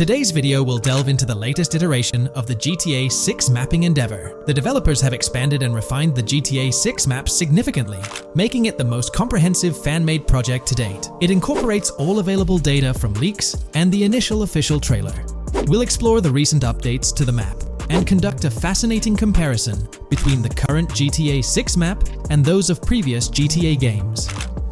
Today's video will delve into the latest iteration of the GTA 6 mapping endeavor. The developers have expanded and refined the GTA 6 map significantly, making it the most comprehensive fan-made project to date. It incorporates all available data from leaks and the initial official trailer. We'll explore the recent updates to the map and conduct a fascinating comparison between the current GTA 6 map and those of previous GTA games.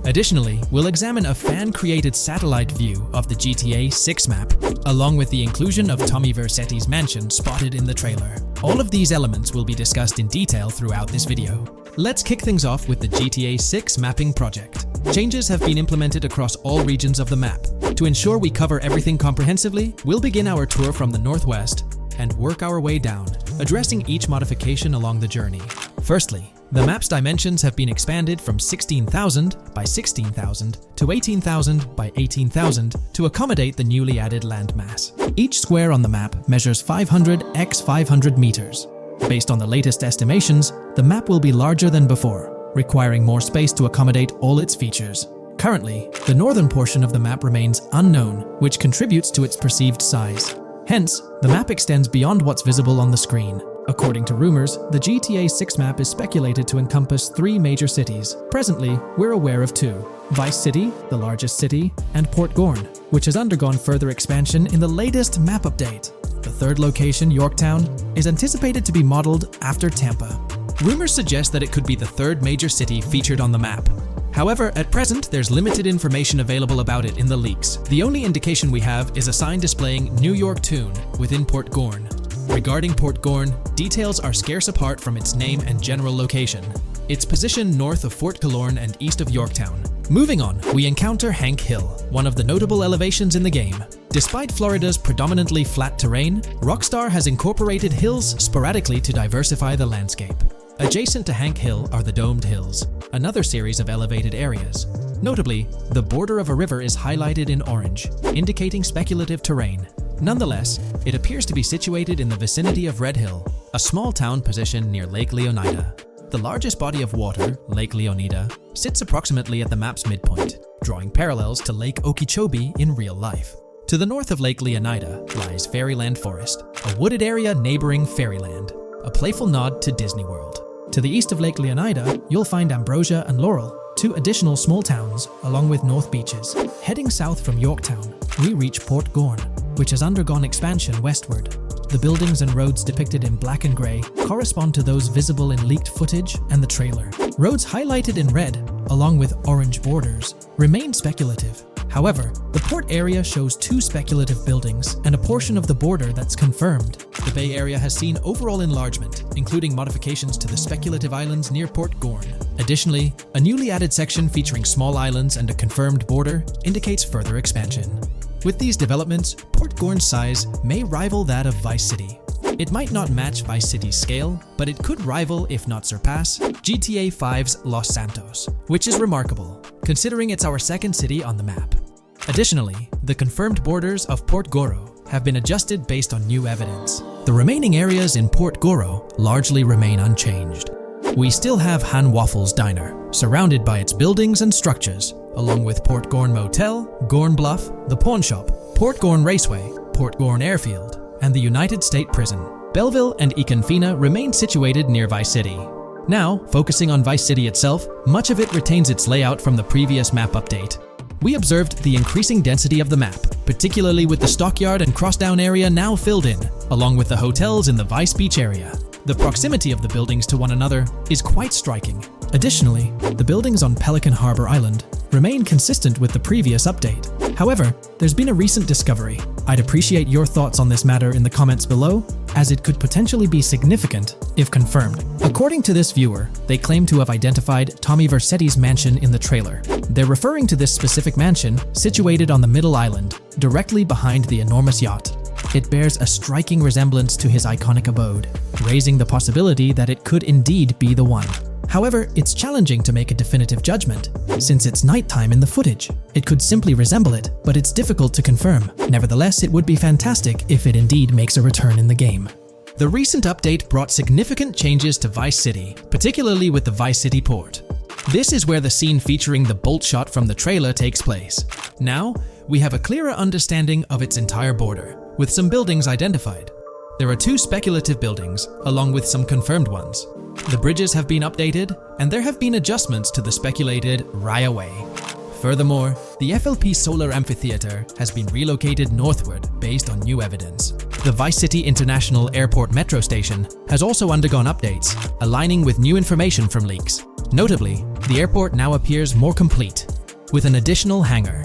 Additionally, we'll examine a fan-created satellite view of the GTA 6 map, along with the inclusion of Tommy Vercetti's mansion spotted in the trailer. All of these elements will be discussed in detail throughout this video. Let's kick things off with the GTA 6 mapping project. Changes have been implemented across all regions of the map. To ensure we cover everything comprehensively, we'll begin our tour from the northwest and work our way down, addressing each modification along the journey. Firstly, the map's dimensions have been expanded from 16,000 by 16,000 to 18,000 by 18,000 to accommodate the newly added landmass. Each square on the map measures 500 x 500 meters. Based on the latest estimations, the map will be larger than before, requiring more space to accommodate all its features. Currently, the northern portion of the map remains unknown, which contributes to its perceived size. Hence, the map extends beyond what's visible on the screen. According to rumors, the GTA 6 map is speculated to encompass 3 major cities. Presently, we're aware of 2. Vice City, the largest city, and Port Gorn, which has undergone further expansion in the latest map update. The third location, Yorktown, is anticipated to be modeled after Tampa. Rumors suggest that it could be the third major city featured on the map. However, at present, there's limited information available about it in the leaks. The only indication we have is a sign displaying New York Tune within Port Gorn. Regarding Port Gorn, details are scarce apart from its name and general location. It's positioned north of Fort Killorn and east of Yorktown. Moving on, we encounter Hank Hill, one of the notable elevations in the game. Despite Florida's predominantly flat terrain, Rockstar has incorporated hills sporadically to diversify the landscape. Adjacent to Hank Hill are the Domed Hills, another series of elevated areas. Notably, the border of a river is highlighted in orange, indicating speculative terrain. Nonetheless, it appears to be situated in the vicinity of Red Hill, a small town positioned near Lake Leonida. The largest body of water, Lake Leonida, sits approximately at the map's midpoint, drawing parallels to Lake Okeechobee in real life. To the north of Lake Leonida lies Fairyland Forest, a wooded area neighboring Fairyland, a playful nod to Disney World. To the east of Lake Leonida, you'll find Ambrosia and Laurel, 2 additional small towns, along with North Beaches. Heading south from Yorktown, we reach Port Gorn, which has undergone expansion westward. The buildings and roads depicted in black and grey correspond to those visible in leaked footage and the trailer. Roads highlighted in red, along with orange borders, remain speculative. However, the port area shows 2 speculative buildings and a portion of the border that's confirmed. The Bay Area has seen overall enlargement, including modifications to the speculative islands near Port Gorn. Additionally, a newly added section featuring small islands and a confirmed border indicates further expansion. With these developments, Port Gorn's size may rival that of Vice City. It might not match Vice City's scale, but it could rival, if not surpass, GTA 5's Los Santos, which is remarkable, considering it's our second city on the map. Additionally, the confirmed borders of Port Goro have been adjusted based on new evidence. The remaining areas in Port Goro largely remain unchanged. We still have Han Waffles Diner, surrounded by its buildings and structures, along with Port Gorn Motel, Gorn Bluff, the Pawn Shop, Port Gorn Raceway, Port Gorn Airfield, and the United State Prison. Belleville and Econfina remain situated near Vice City. Now, focusing on Vice City itself, much of it retains its layout from the previous map update. We observed the increasing density of the map, particularly with the Stockyard and Crossdown area now filled in, along with the hotels in the Vice Beach area. The proximity of the buildings to one another is quite striking. Additionally, the buildings on Pelican Harbor Island remain consistent with the previous update. However, there's been a recent discovery. I'd appreciate your thoughts on this matter in the comments below, as it could potentially be significant if confirmed. According to this viewer, they claim to have identified Tommy Vercetti's mansion in the trailer. They're referring to this specific mansion situated on the middle island, directly behind the enormous yacht. It bears a striking resemblance to his iconic abode, raising the possibility that it could indeed be the one. However, it's challenging to make a definitive judgment, since it's nighttime in the footage. It could simply resemble it, but it's difficult to confirm. Nevertheless, it would be fantastic if it indeed makes a return in the game. The recent update brought significant changes to Vice City, particularly with the Vice City port. This is where the scene featuring the bolt shot from the trailer takes place. Now, we have a clearer understanding of its entire border, with some buildings identified. There are 2 speculative buildings, along with some confirmed ones. The bridges have been updated, and there have been adjustments to the speculated Raya Way. Furthermore, the FLP Solar Amphitheater has been relocated northward based on new evidence. The Vice City International Airport metro station has also undergone updates, aligning with new information from leaks. Notably, the airport now appears more complete, with an additional hangar.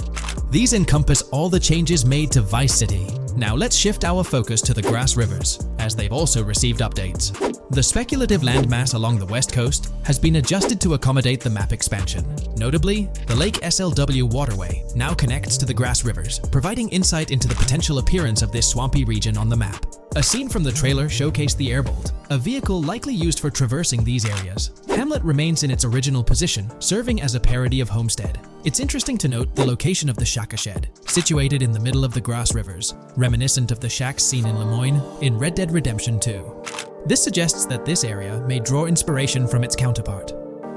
These encompass all the changes made to Vice City. Now let's shift our focus to the Grass Rivers, as they've also received updates. The speculative landmass along the west coast has been adjusted to accommodate the map expansion. Notably, the Lake SLW waterway now connects to the Grass Rivers, providing insight into the potential appearance of this swampy region on the map. A scene from the trailer showcased the Airbolt, a vehicle likely used for traversing these areas. Hamlet remains in its original position, serving as a parody of Homestead. It's interesting to note the location of the Shaka Shed, situated in the middle of the Grass Rivers, reminiscent of the shacks seen in Lemoyne in Red Dead Redemption 2. This suggests that this area may draw inspiration from its counterpart.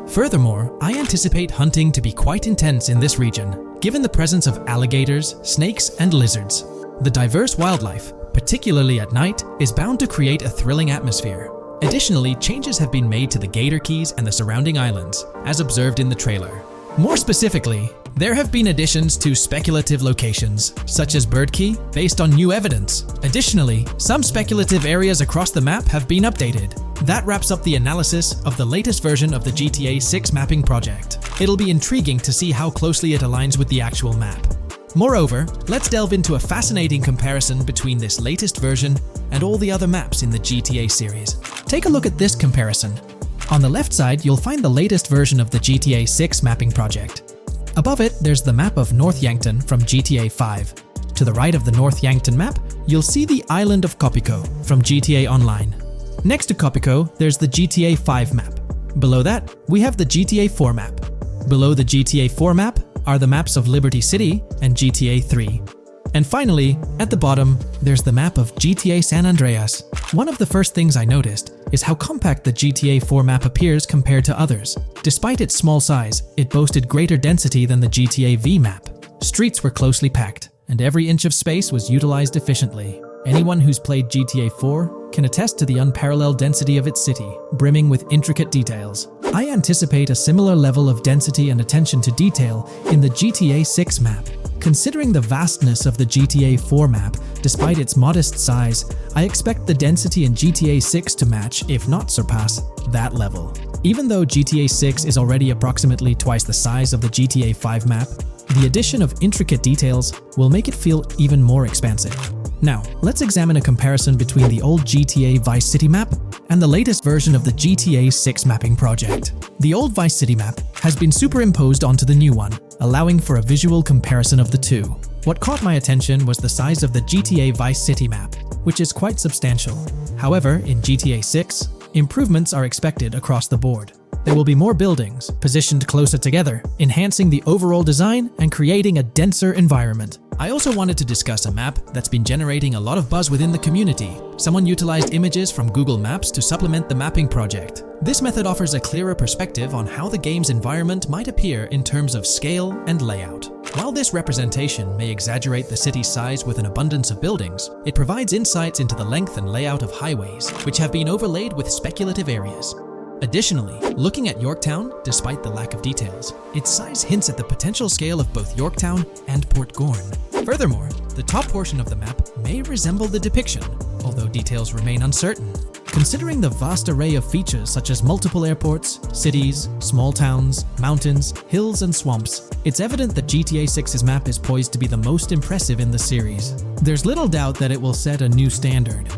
Furthermore, I anticipate hunting to be quite intense in this region, given the presence of alligators, snakes, and lizards. The diverse wildlife, particularly at night, is bound to create a thrilling atmosphere. Additionally, changes have been made to the Gator Keys and the surrounding islands, as observed in the trailer. More specifically, there have been additions to speculative locations, such as Bird Key, based on new evidence. Additionally, some speculative areas across the map have been updated. That wraps up the analysis of the latest version of the GTA 6 mapping project. It'll be intriguing to see how closely it aligns with the actual map. Moreover, let's delve into a fascinating comparison between this latest version and all the other maps in the GTA series. Take a look at this comparison. On the left side, you'll find the latest version of the GTA 6 mapping project. Above it, there's the map of North Yankton from GTA 5. To the right of the North Yankton map, you'll see the island of Copico from GTA Online. Next to Copico, there's the GTA 5 map. Below that, we have the GTA 4 map. Below the GTA 4 map are the maps of Liberty City and GTA 3. And finally, at the bottom, there's the map of GTA San Andreas. One of the first things I noticed is how compact the GTA 4 map appears compared to others. Despite its small size, it boasted greater density than the GTA V map. Streets were closely packed, and every inch of space was utilized efficiently. Anyone who's played GTA 4 can attest to the unparalleled density of its city, brimming with intricate details. I anticipate a similar level of density and attention to detail in the GTA 6 map. Considering the vastness of the GTA 4 map, despite its modest size, I expect the density in GTA 6 to match, if not surpass, that level. Even though GTA 6 is already approximately twice the size of the GTA 5 map, the addition of intricate details will make it feel even more expansive. Now, let's examine a comparison between the old GTA Vice City map and the latest version of the GTA 6 mapping project. The old Vice City map has been superimposed onto the new one, allowing for a visual comparison of the two. What caught my attention was the size of the GTA Vice City map, which is quite substantial. However, in GTA 6, improvements are expected across the board. There will be more buildings, positioned closer together, enhancing the overall design and creating a denser environment. I also wanted to discuss a map that's been generating a lot of buzz within the community. Someone utilized images from Google Maps to supplement the mapping project. This method offers a clearer perspective on how the game's environment might appear in terms of scale and layout. While this representation may exaggerate the city's size with an abundance of buildings, it provides insights into the length and layout of highways, which have been overlaid with speculative areas. Additionally, looking at Yorktown, despite the lack of details, its size hints at the potential scale of both Yorktown and Port Gorn. Furthermore, the top portion of the map may resemble the depiction, although details remain uncertain. Considering the vast array of features such as multiple airports, cities, small towns, mountains, hills, and swamps, it's evident that GTA 6's map is poised to be the most impressive in the series. There's little doubt that it will set a new standard.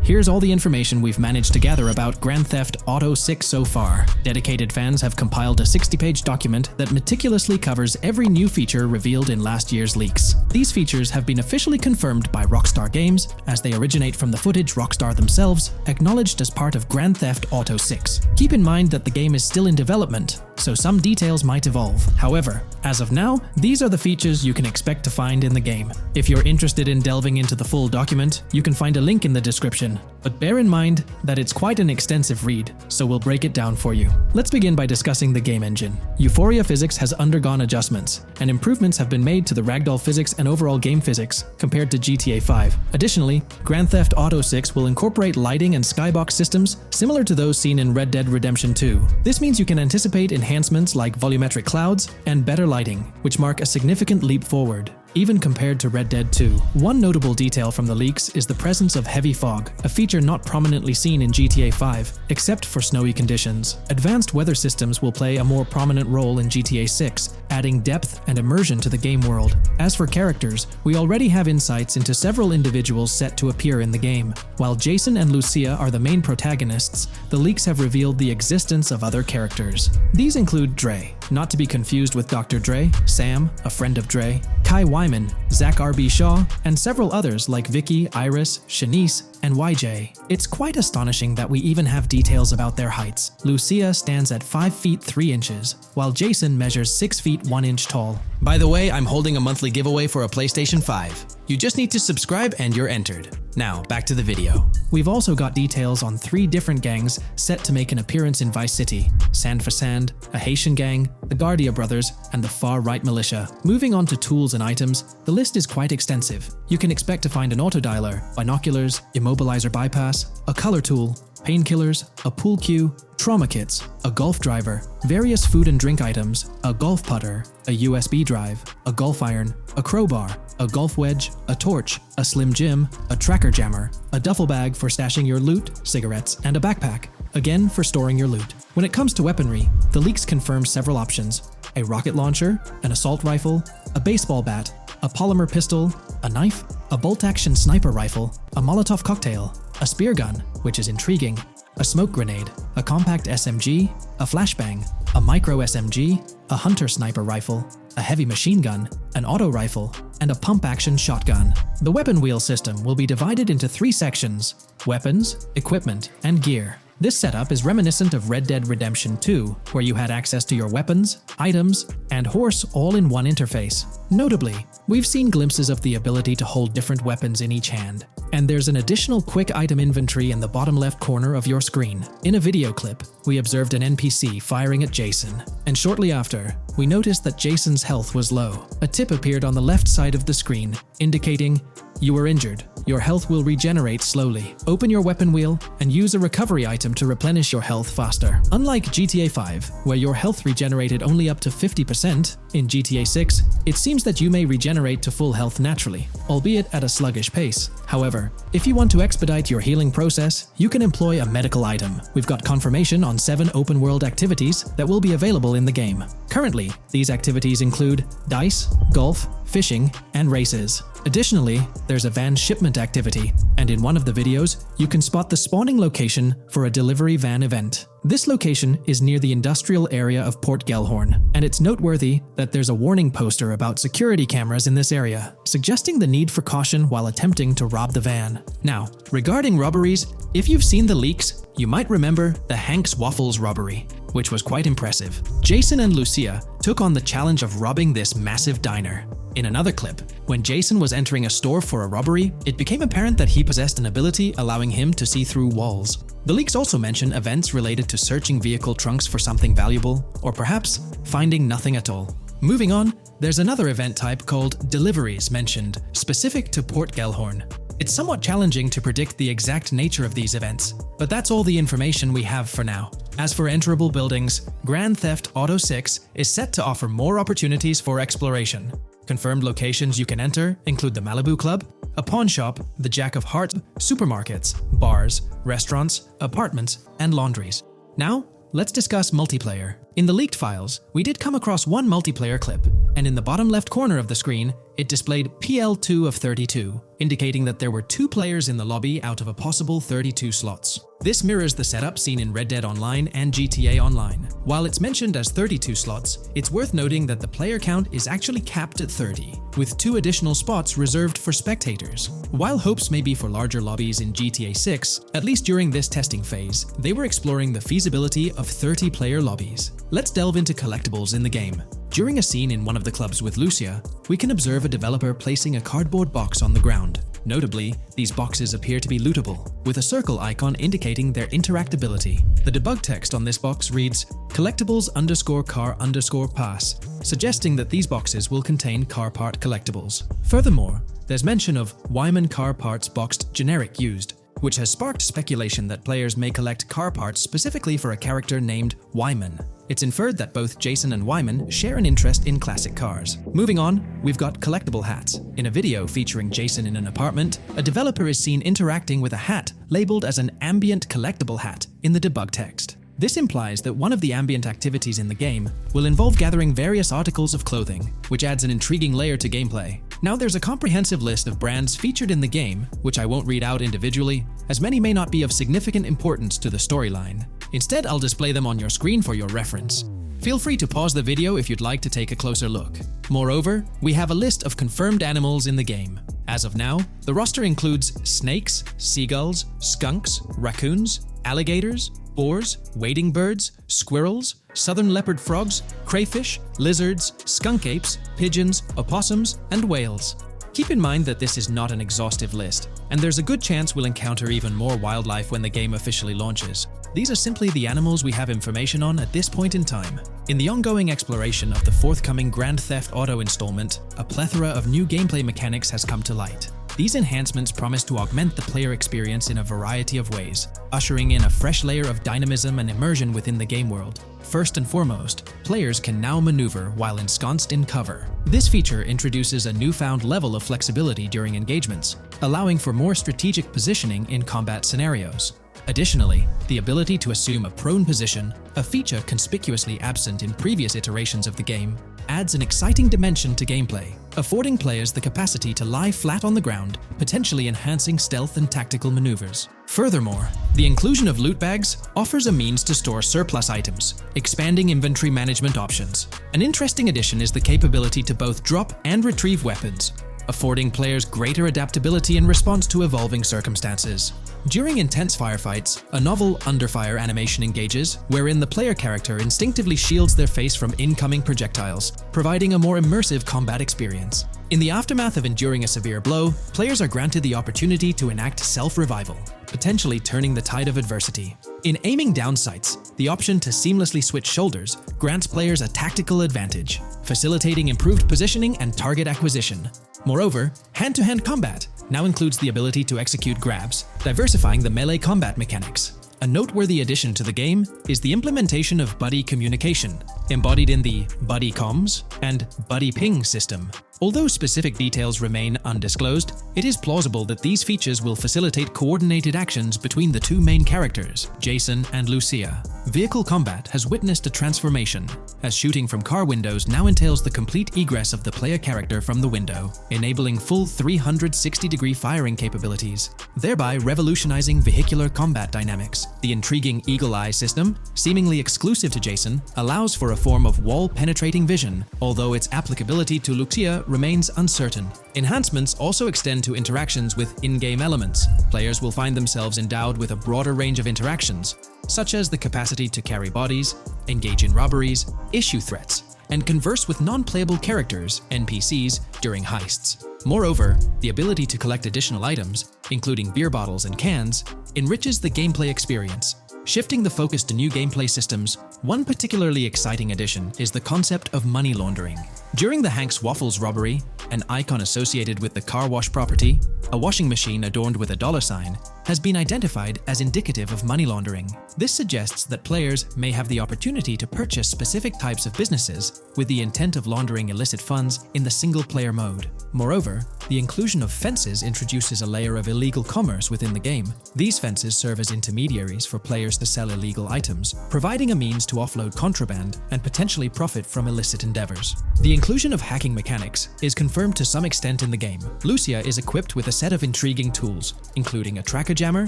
Here's all the information we've managed to gather about Grand Theft Auto 6 so far. Dedicated fans have compiled a 60-page document that meticulously covers every new feature revealed in last year's leaks. These features have been officially confirmed by Rockstar Games, as they originate from the footage Rockstar themselves acknowledged as part of Grand Theft Auto 6. Keep in mind that the game is still in development, so some details might evolve. However, as of now, these are the features you can expect to find in the game. If you're interested in delving into the full document, you can find a link in the description. but bear in mind that it's quite an extensive read, so we'll break it down for you. Let's begin by discussing the game engine. Euphoria physics has undergone adjustments, and improvements have been made to the ragdoll physics and overall game physics compared to GTA 5. Additionally, Grand Theft Auto 6 will incorporate lighting and skybox systems similar to those seen in Red Dead Redemption 2. This means you can anticipate enhancements like volumetric clouds and better lighting, which mark a significant leap forward, even compared to Red Dead 2. One notable detail from the leaks is the presence of heavy fog, a feature not prominently seen in GTA 5, except for snowy conditions. Advanced weather systems will play a more prominent role in GTA 6, adding depth and immersion to the game world. As for characters, we already have insights into several individuals set to appear in the game. While Jason and Lucia are the main protagonists, the leaks have revealed the existence of other characters. These include Dre, not to be confused with Dr. Dre, Sam, a friend of Dre, Kai Wyman, Zach R.B. Shaw, and several others like Vicky, Iris, Shanice, and YJ. It's quite astonishing that we even have details about their heights. Lucia stands at 5 feet 3 inches, while Jason measures 6 feet 1 inch tall. By the way, I'm holding a monthly giveaway for a PlayStation 5. You just need to subscribe and you're entered. Now, back to the video. We've also got details on 3 different gangs set to make an appearance in Vice City: Sand for Sand, a Haitian gang, the Guardia Brothers, and the Far-Right Militia. Moving on to tools and items, the list is quite extensive. You can expect to find an autodialer, binoculars, immobilizer bypass, a color tool, painkillers, a pool cue, trauma kits, a golf driver, various food and drink items, a golf putter, a USB drive, a golf iron, a crowbar, a golf wedge, a torch, a Slim Jim, a tracker jammer, a duffel bag for stashing your loot, cigarettes, and a backpack, again for storing your loot. When it comes to weaponry, the leaks confirm several options: a rocket launcher, an assault rifle, a baseball bat, a polymer pistol, a knife, a bolt-action sniper rifle, a Molotov cocktail, a spear gun, which is intriguing, a smoke grenade, a compact SMG, a flashbang, a micro SMG, a hunter sniper rifle, a heavy machine gun, an auto rifle, and a pump-action shotgun. The weapon wheel system will be divided into 3 sections: weapons, equipment, and gear. This setup is reminiscent of Red Dead Redemption 2, where you had access to your weapons, items, and horse all in one interface. Notably, we've seen glimpses of the ability to hold different weapons in each hand, and there's an additional quick item inventory in the bottom left corner of your screen. In a video clip, we observed an NPC firing at Jason, and shortly after, we noticed that Jason's health was low. A tip appeared on the left side of the screen, indicating, "You were injured. Your health will regenerate slowly. Open your weapon wheel and use a recovery item to replenish your health faster." Unlike GTA 5, where your health regenerated only up to 50%, in GTA 6, it seems that you may regenerate to full health naturally, albeit at a sluggish pace. However, if you want to expedite your healing process, you can employ a medical item. We've got confirmation on 7 open-world activities that will be available in the game. Currently, these activities include dice, golf, fishing, and races. Additionally, there's a van shipment activity, and in one of the videos, you can spot the spawning location for a delivery van event. This location is near the industrial area of Port Gellhorn, and it's noteworthy that there's a warning poster about security cameras in this area, suggesting the need for caution while attempting to rob the van. Now, regarding robberies, if you've seen the leaks, you might remember the Hank's Waffles robbery, which was quite impressive. Jason and Lucia took on the challenge of robbing this massive diner. In another clip, when Jason was entering a store for a robbery, it became apparent that he possessed an ability allowing him to see through walls. The leaks also mention events related to searching vehicle trunks for something valuable, or perhaps finding nothing at all. Moving on, there's another event type called deliveries mentioned, specific to Port Gellhorn. It's somewhat challenging to predict the exact nature of these events, but that's all the information we have for now. As for enterable buildings, Grand Theft Auto 6 is set to offer more opportunities for exploration. Confirmed locations you can enter include the Malibu Club, a pawn shop, the Jack of Hearts, supermarkets, bars, restaurants, apartments, and laundries. Now, let's discuss multiplayer. In the leaked files, we did come across one multiplayer clip, and in the bottom left corner of the screen, it displayed PL2 of 32, indicating that there were 2 players in the lobby out of a possible 32 slots. This mirrors the setup seen in Red Dead Online and GTA Online. While it's mentioned as 32 slots, it's worth noting that the player count is actually capped at 30, with 2 additional spots reserved for spectators. While hopes may be for larger lobbies in GTA 6, at least during this testing phase, they were exploring the feasibility of 30-player lobbies. Let's delve into collectibles in the game. During a scene in one of the clubs with Lucia, we can observe a developer placing a cardboard box on the ground. Notably, these boxes appear to be lootable, with a circle icon indicating their interactability. The debug text on this box reads, "collectibles_car_pass," suggesting that these boxes will contain car part collectibles. Furthermore, there's mention of Wyman car parts boxed generic used, which has sparked speculation that players may collect car parts specifically for a character named Wyman. It's inferred that both Jason and Wyman share an interest in classic cars. Moving on, we've got collectible hats. In a video featuring Jason in an apartment, a developer is seen interacting with a hat labeled as an ambient collectible hat in the debug text. This implies that one of the ambient activities in the game will involve gathering various articles of clothing, which adds an intriguing layer to gameplay. Now there's a comprehensive list of brands featured in the game, which I won't read out individually, as many may not be of significant importance to the storyline. Instead, I'll display them on your screen for your reference. Feel free to pause the video if you'd like to take a closer look. Moreover, we have a list of confirmed animals in the game. As of now, the roster includes snakes, seagulls, skunks, raccoons, alligators, boars, wading birds, squirrels, southern leopard frogs, crayfish, lizards, skunk apes, pigeons, opossums, and whales. Keep in mind that this is not an exhaustive list, and there's a good chance we'll encounter even more wildlife when the game officially launches. These are simply the animals we have information on at this point in time. In the ongoing exploration of the forthcoming Grand Theft Auto installment, a plethora of new gameplay mechanics has come to light. These enhancements promise to augment the player experience in a variety of ways, ushering in a fresh layer of dynamism and immersion within the game world. First and foremost, players can now maneuver while ensconced in cover. This feature introduces a newfound level of flexibility during engagements, allowing for more strategic positioning in combat scenarios. Additionally, the ability to assume a prone position, a feature conspicuously absent in previous iterations of the game, adds an exciting dimension to gameplay, affording players the capacity to lie flat on the ground, potentially enhancing stealth and tactical maneuvers. Furthermore, the inclusion of loot bags offers a means to store surplus items, expanding inventory management options. An interesting addition is the capability to both drop and retrieve weapons, affording players greater adaptability in response to evolving circumstances. During intense firefights, a novel under-fire animation engages, wherein the player character instinctively shields their face from incoming projectiles, providing a more immersive combat experience. In the aftermath of enduring a severe blow, players are granted the opportunity to enact self-revival, potentially turning the tide of adversity. In aiming down sights, the option to seamlessly switch shoulders grants players a tactical advantage, facilitating improved positioning and target acquisition. Moreover, hand-to-hand combat now includes the ability to execute grabs, diversifying the melee combat mechanics. A noteworthy addition to the game is the implementation of buddy communication, embodied in the Buddy Comms and Buddy Ping system. Although specific details remain undisclosed, it is plausible that these features will facilitate coordinated actions between the two main characters, Jason and Lucia. Vehicle combat has witnessed a transformation, as shooting from car windows now entails the complete egress of the player character from the window, enabling full 360-degree firing capabilities, thereby revolutionizing vehicular combat dynamics. The intriguing Eagle Eye system, seemingly exclusive to Jason, allows for a form of wall-penetrating vision, although its applicability to Lucia remains uncertain. Enhancements also extend to interactions with in-game elements. Players will find themselves endowed with a broader range of interactions, such as the capacity to carry bodies, engage in robberies, issue threats, and converse with non-playable characters, NPCs, during heists. Moreover, the ability to collect additional items, including beer bottles and cans, enriches the gameplay experience. Shifting the focus to new gameplay systems, one particularly exciting addition is the concept of money laundering. During the Hank's Waffles robbery, an icon associated with the car wash property, a washing machine adorned with a $sign, has been identified as indicative of money laundering. This suggests that players may have the opportunity to purchase specific types of businesses with the intent of laundering illicit funds in the single-player mode. Moreover, the inclusion of fences introduces a layer of illegal commerce within the game. These fences serve as intermediaries for players to sell illegal items, providing a means to offload contraband and potentially profit from illicit endeavors. The inclusion of hacking mechanics is confirmed to some extent in the game. Lucia is equipped with a set of intriguing tools, including a tracker jammer,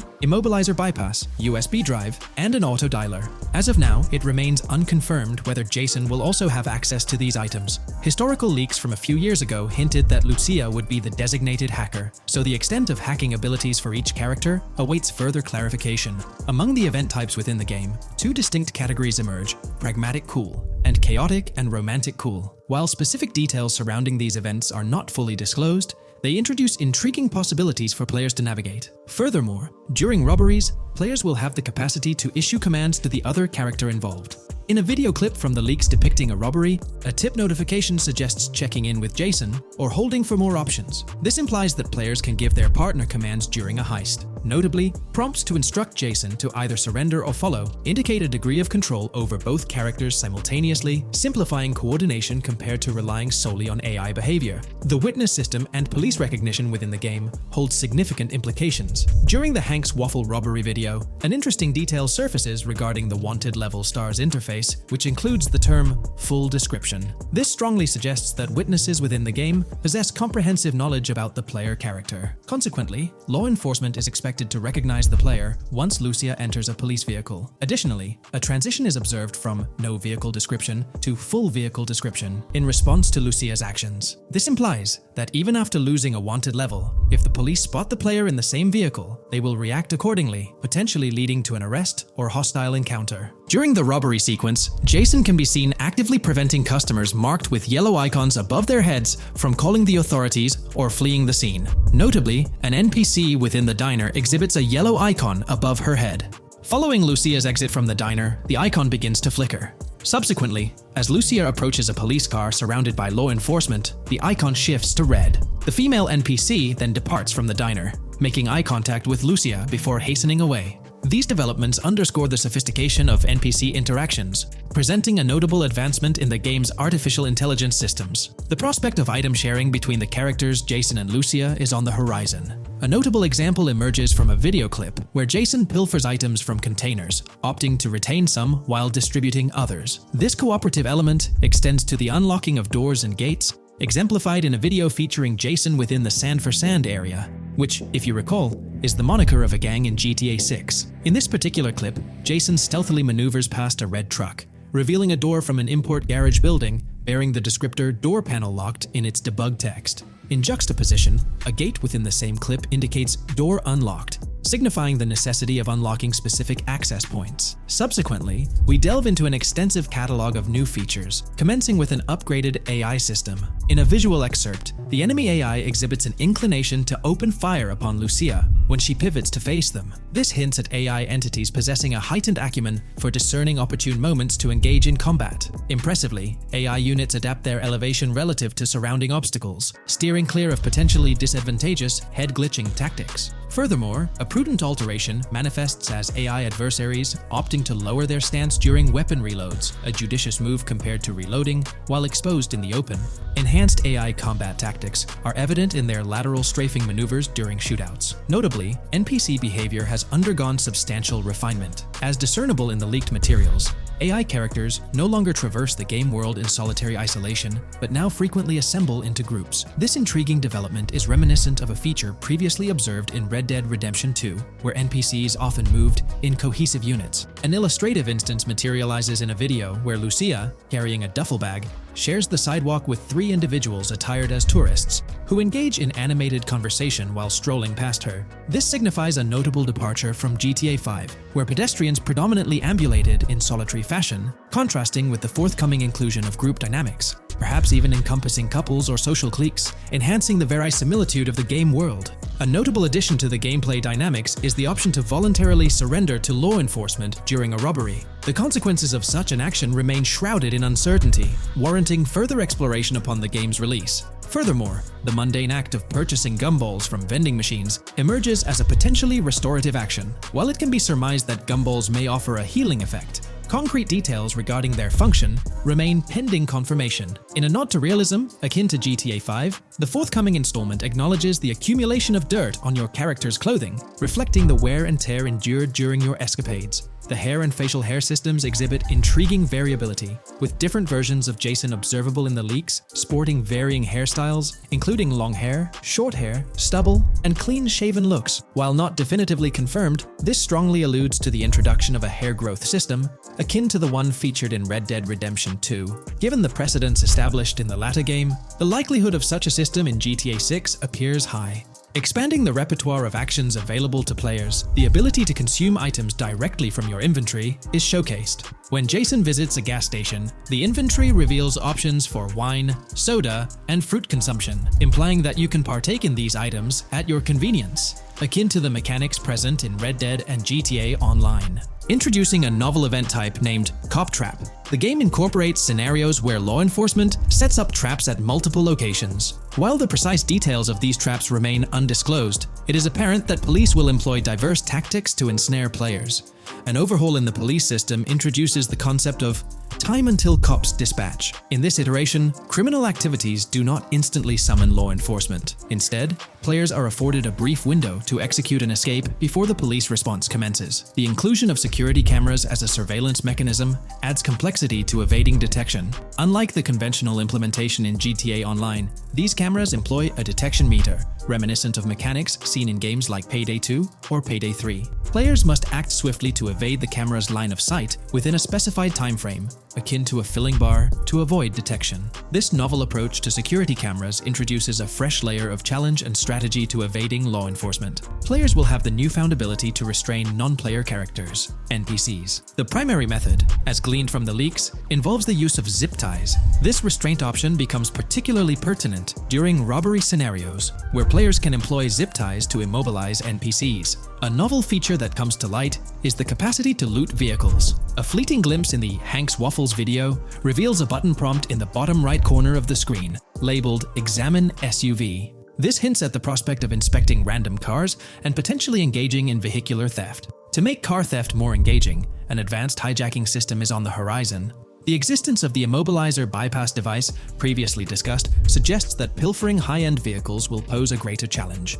immobilizer bypass, USB drive, and an auto dialer. As of now, it remains unconfirmed whether Jason will also have access to these items. Historical leaks from a few years ago hinted that Lucia would be the designated hacker, so the extent of hacking abilities for each character awaits further clarification. Among the event types within the game, two distinct categories emerge: pragmatic cool and chaotic and romantic cool. While specific details surrounding these events are not fully disclosed, They introduce intriguing possibilities for players to navigate. Furthermore, during robberies, players will have the capacity to issue commands to the other character involved. In a video clip from the leaks depicting a robbery, a tip notification suggests checking in with Jason or holding for more options. This implies that players can give their partner commands during a heist. Notably, prompts to instruct Jason to either surrender or follow indicate a degree of control over both characters simultaneously, simplifying coordination compared to relying solely on AI behavior. The witness system and police recognition within the game hold significant implications. During the Hank's Waffle robbery video, an interesting detail surfaces regarding the Wanted Level Stars interface, which includes the term full description. This strongly suggests that witnesses within the game possess comprehensive knowledge about the player character. Consequently, law enforcement is expected to recognize the player once Lucia enters a police vehicle. Additionally, a transition is observed from no vehicle description to full vehicle description in response to Lucia's actions. This implies that even after losing a wanted level, if the police spot the player in the same vehicle, they will react accordingly, potentially leading to an arrest or hostile encounter. During the robbery sequence, Jason can be seen actively preventing customers marked with yellow icons above their heads from calling the authorities or fleeing the scene. Notably, an NPC within the diner exhibits a yellow icon above her head. Following Lucia's exit from the diner, the icon begins to flicker. Subsequently, as Lucia approaches a police car surrounded by law enforcement, the icon shifts to red. The female NPC then departs from the diner, making eye contact with Lucia before hastening away. These developments underscore the sophistication of NPC interactions, presenting a notable advancement in the game's artificial intelligence systems. The prospect of item sharing between the characters Jason and Lucia is on the horizon. A notable example emerges from a video clip where Jason pilfers items from containers, opting to retain some while distributing others. This cooperative element extends to the unlocking of doors and gates, exemplified in a video featuring Jason within the Sand for Sand area, which, if you recall, is the moniker of a gang in GTA 6. In this particular clip, Jason stealthily maneuvers past a red truck, revealing a door from an import garage building bearing the descriptor "door panel locked" in its debug text. In juxtaposition, a gate within the same clip indicates "door unlocked," signifying the necessity of unlocking specific access points. Subsequently, we delve into an extensive catalog of new features, commencing with an upgraded AI system. In a visual excerpt, the enemy AI exhibits an inclination to open fire upon Lucia when she pivots to face them. This hints at AI entities possessing a heightened acumen for discerning opportune moments to engage in combat. Impressively, AI units adapt their elevation relative to surrounding obstacles, steering clear of potentially disadvantageous head-glitching tactics. Furthermore, a prudent alteration manifests as AI adversaries opting to lower their stance during weapon reloads, a judicious move compared to reloading while exposed in the open. Enhanced AI combat tactics are evident in their lateral strafing maneuvers during shootouts. Notably, NPC behavior has undergone substantial refinement. As discernible in the leaked materials, AI characters no longer traverse the game world in solitary isolation, but now frequently assemble into groups. This intriguing development is reminiscent of a feature previously observed in Red Dead Redemption 2, where NPCs often moved in cohesive units. An illustrative instance materializes in a video where Lucia, carrying a duffel bag, shares the sidewalk with 3 individuals attired as tourists, who engage in animated conversation while strolling past her. This signifies a notable departure from GTA 5, where pedestrians predominantly ambulated in solitary fashion, contrasting with the forthcoming inclusion of group dynamics, perhaps even encompassing couples or social cliques, enhancing the verisimilitude of the game world. A notable addition to the gameplay dynamics is the option to voluntarily surrender to law enforcement during a robbery. The consequences of such an action remain shrouded in uncertainty, warranting further exploration upon the game's release. Furthermore, the mundane act of purchasing gumballs from vending machines emerges as a potentially restorative action. While it can be surmised that gumballs may offer a healing effect, concrete details regarding their function remain pending confirmation. In a nod to realism, akin to GTA 5, the forthcoming installment acknowledges the accumulation of dirt on your character's clothing, reflecting the wear and tear endured during your escapades. The hair and facial hair systems exhibit intriguing variability, with different versions of Jason observable in the leaks, sporting varying hairstyles, including long hair, short hair, stubble, and clean-shaven looks. While not definitively confirmed, this strongly alludes to the introduction of a hair growth system, akin to the one featured in Red Dead Redemption 2. Given the precedents established in the latter game, the likelihood of such a system in GTA 6 appears high. Expanding the repertoire of actions available to players, the ability to consume items directly from your inventory is showcased. When Jason visits a gas station, the inventory reveals options for wine, soda, and fruit consumption, implying that you can partake in these items at your convenience, akin to the mechanics present in Red Dead and GTA Online. Introducing a novel event type named Cop Trap, the game incorporates scenarios where law enforcement sets up traps at multiple locations. While the precise details of these traps remain undisclosed, it is apparent that police will employ diverse tactics to ensnare players. An overhaul in the police system introduces the concept of time until cops dispatch. In this iteration, criminal activities do not instantly summon law enforcement. Instead, players are afforded a brief window to execute an escape before the police response commences. The inclusion of security cameras as a surveillance mechanism adds complexity to evading detection. Unlike the conventional implementation in GTA Online, these cameras employ a detection meter, reminiscent of mechanics seen in games like Payday 2 or Payday 3. Players must act swiftly to evade the camera's line of sight within a specified time frame, akin to a filling bar, to avoid detection. This novel approach to security cameras introduces a fresh layer of challenge and strategy to evading law enforcement. Players will have the newfound ability to restrain non-player characters, NPCs. The primary method, as gleaned from the leaks, involves the use of zip ties. This restraint option becomes particularly pertinent during robbery scenarios, where players can employ zip ties to immobilize NPCs. A novel feature that comes to light is the capacity to loot vehicles. A fleeting glimpse in the Hank's Waffles video reveals a button prompt in the bottom right corner of the screen, labeled Examine SUV. This hints at the prospect of inspecting random cars and potentially engaging in vehicular theft. To make car theft more engaging, an advanced hijacking system is on the horizon. The existence of the immobilizer bypass device, previously discussed, suggests that pilfering high-end vehicles will pose a greater challenge.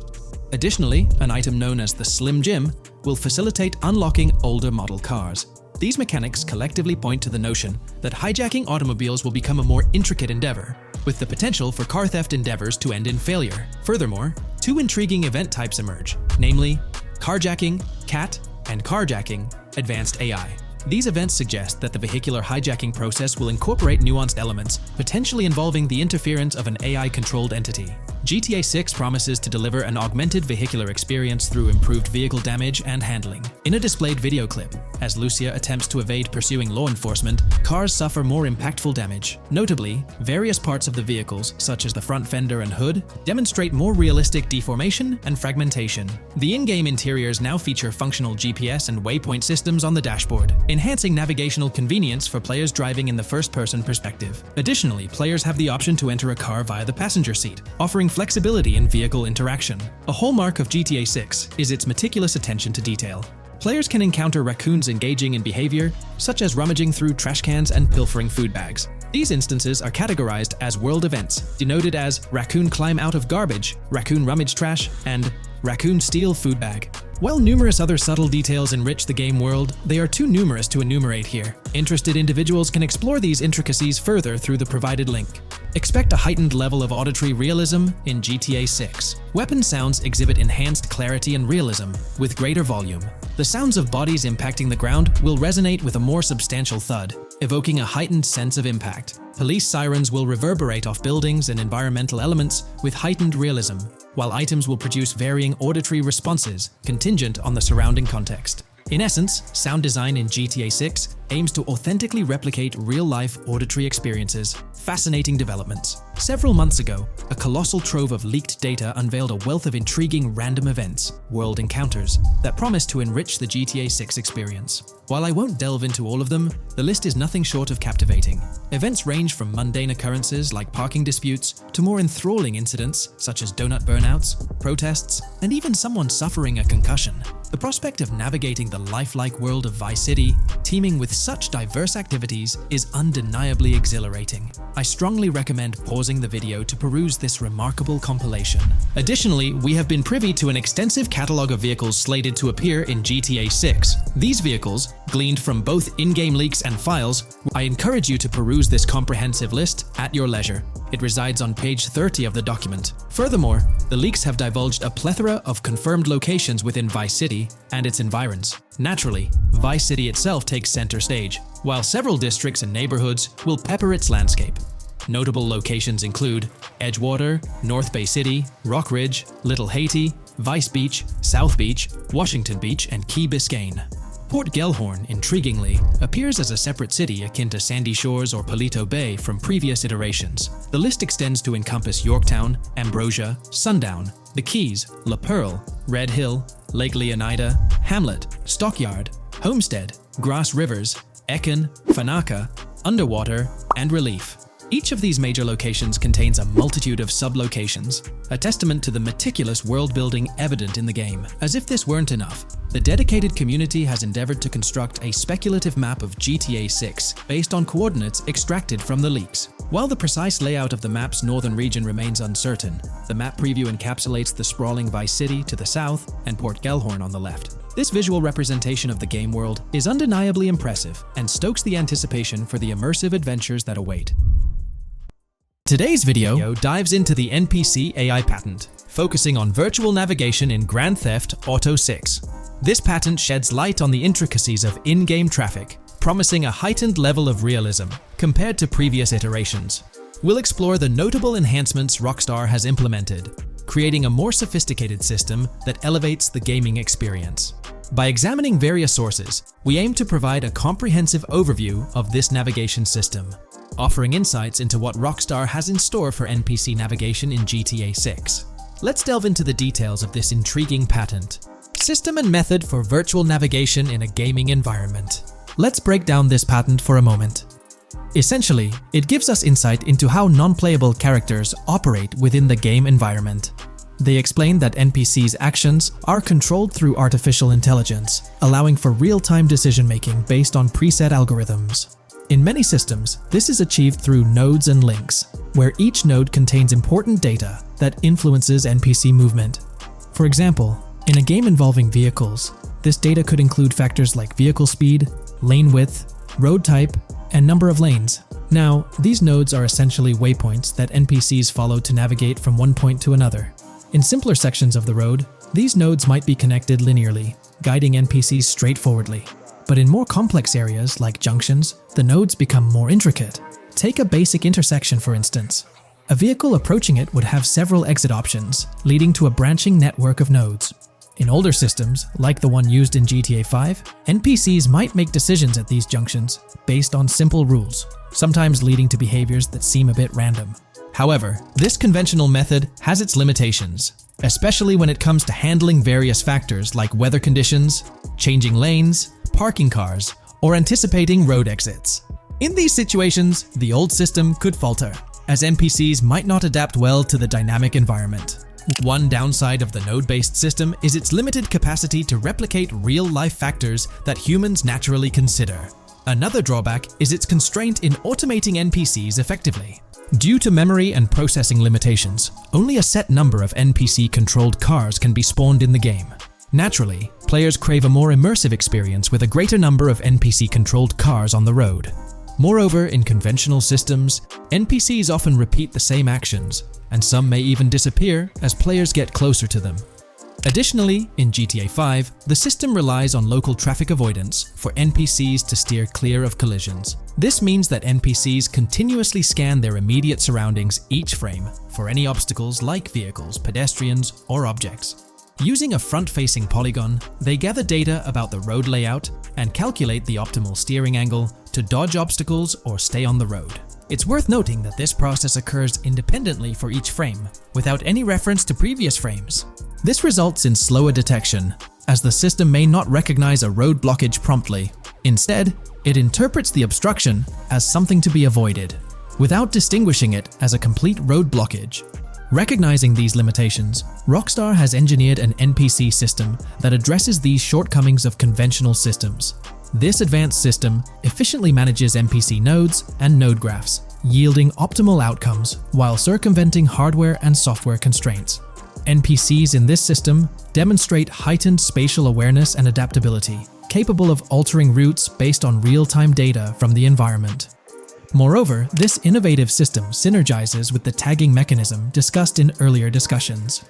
Additionally, an item known as the Slim Jim will facilitate unlocking older model cars. These mechanics collectively point to the notion that hijacking automobiles will become a more intricate endeavor, with the potential for car theft endeavors to end in failure. Furthermore, two intriguing event types emerge, namely carjacking, CAT, and carjacking, advanced AI. These events suggest that the vehicular hijacking process will incorporate nuanced elements, potentially involving the interference of an AI-controlled entity. GTA 6 promises to deliver an augmented vehicular experience through improved vehicle damage and handling. In a displayed video clip, as Lucia attempts to evade pursuing law enforcement, cars suffer more impactful damage. Notably, various parts of the vehicles, such as the front fender and hood, demonstrate more realistic deformation and fragmentation. The in-game interiors now feature functional GPS and waypoint systems on the dashboard, enhancing navigational convenience for players driving in the first-person perspective. Additionally, players have the option to enter a car via the passenger seat, offering flexibility in vehicle interaction. A hallmark of GTA 6 is its meticulous attention to detail. Players can encounter raccoons engaging in behavior, such as rummaging through trash cans and pilfering food bags. These instances are categorized as world events, denoted as raccoon climb out of garbage, raccoon rummage trash, and raccoon steal food bag. While numerous other subtle details enrich the game world, they are too numerous to enumerate here. Interested individuals can explore these intricacies further through the provided link. Expect a heightened level of auditory realism in GTA 6. Weapon sounds exhibit enhanced clarity and realism, with greater volume. The sounds of bodies impacting the ground will resonate with a more substantial thud, evoking a heightened sense of impact. Police sirens will reverberate off buildings and environmental elements with heightened realism, while items will produce varying auditory responses contingent on the surrounding context. In essence, sound design in GTA 6 aims to authentically replicate real-life auditory experiences. Fascinating developments. Several months ago, a colossal trove of leaked data unveiled a wealth of intriguing random events, world encounters, that promise to enrich the GTA 6 experience. While I won't delve into all of them, the list is nothing short of captivating. Events range from mundane occurrences like parking disputes to more enthralling incidents such as donut burnouts, protests, and even someone suffering a concussion. The prospect of navigating the lifelike world of Vice City, teeming with such diverse activities, is undeniably exhilarating. I strongly recommend pausing the video to peruse this remarkable compilation. Additionally, we have been privy to an extensive catalog of vehicles slated to appear in GTA 6. These vehicles, gleaned from both in-game leaks and files, I encourage you to peruse this comprehensive list at your leisure. It resides on page 30 of the document. Furthermore, the leaks have divulged a plethora of confirmed locations within Vice City and its environs. Naturally, Vice City itself takes center stage, while several districts and neighborhoods will pepper its landscape. Notable locations include Edgewater, North Bay City, Rock Ridge, Little Haiti, Vice Beach, South Beach, Washington Beach, and Key Biscayne. Port Gellhorn, intriguingly, appears as a separate city akin to Sandy Shores or Palito Bay from previous iterations. The list extends to encompass Yorktown, Ambrosia, Sundown, the Keys, La Pearl, Red Hill, Lake Leonida, Hamlet, Stockyard, Homestead, Grass Rivers, Ekin, Fanaka, Underwater, and Relief. Each of these major locations contains a multitude of sub-locations, a testament to the meticulous world-building evident in the game. As if this weren't enough, the dedicated community has endeavored to construct a speculative map of GTA 6 based on coordinates extracted from the leaks. While the precise layout of the map's northern region remains uncertain, the map preview encapsulates the sprawling Vice City to the south and Port Gellhorn on the left. This visual representation of the game world is undeniably impressive and stokes the anticipation for the immersive adventures that await. Today's video dives into the NPC AI patent, focusing on virtual navigation in Grand Theft Auto 6. This patent sheds light on the intricacies of in-game traffic, promising a heightened level of realism compared to previous iterations. We'll explore the notable enhancements Rockstar has implemented, creating a more sophisticated system that elevates the gaming experience. By examining various sources, we aim to provide a comprehensive overview of this navigation system, offering insights into what Rockstar has in store for NPC navigation in GTA 6. Let's delve into the details of this intriguing patent. System and method for virtual navigation in a gaming environment. Let's break down this patent for a moment. Essentially, it gives us insight into how non-playable characters operate within the game environment. They explain that NPCs' actions are controlled through artificial intelligence, allowing for real-time decision-making based on preset algorithms. In many systems, this is achieved through nodes and links, where each node contains important data that influences NPC movement. For example, in a game involving vehicles, this data could include factors like vehicle speed, lane width, road type, and number of lanes. Now, these nodes are essentially waypoints that NPCs follow to navigate from one point to another. In simpler sections of the road, these nodes might be connected linearly, guiding NPCs straightforwardly. But in more complex areas, like junctions, the nodes become more intricate. Take a basic intersection, for instance. A vehicle approaching it would have several exit options, leading to a branching network of nodes. In older systems, like the one used in GTA 5, NPCs might make decisions at these junctions based on simple rules, sometimes leading to behaviors that seem a bit random. However, this conventional method has its limitations, especially when it comes to handling various factors like weather conditions, changing lanes, parking cars, or anticipating road exits. In these situations, the old system could falter, as NPCs might not adapt well to the dynamic environment. One downside of the node-based system is its limited capacity to replicate real-life factors that humans naturally consider. Another drawback is its constraint in automating NPCs effectively. Due to memory and processing limitations, only a set number of NPC-controlled cars can be spawned in the game. Naturally, players crave a more immersive experience with a greater number of NPC-controlled cars on the road. Moreover, in conventional systems, NPCs often repeat the same actions, and some may even disappear as players get closer to them. Additionally, in GTA 5, the system relies on local traffic avoidance for NPCs to steer clear of collisions. This means that NPCs continuously scan their immediate surroundings each frame for any obstacles like vehicles, pedestrians, or objects. Using a front-facing polygon, they gather data about the road layout and calculate the optimal steering angle to dodge obstacles or stay on the road. It's worth noting that this process occurs independently for each frame, without any reference to previous frames. This results in slower detection, as the system may not recognize a road blockage promptly. Instead, it interprets the obstruction as something to be avoided, without distinguishing it as a complete road blockage. Recognizing these limitations, Rockstar has engineered an NPC system that addresses these shortcomings of conventional systems. This advanced system efficiently manages NPC nodes and node graphs, yielding optimal outcomes while circumventing hardware and software constraints. NPCs in this system demonstrate heightened spatial awareness and adaptability, capable of altering routes based on real-time data from the environment. Moreover, this innovative system synergizes with the tagging mechanism discussed in earlier discussions.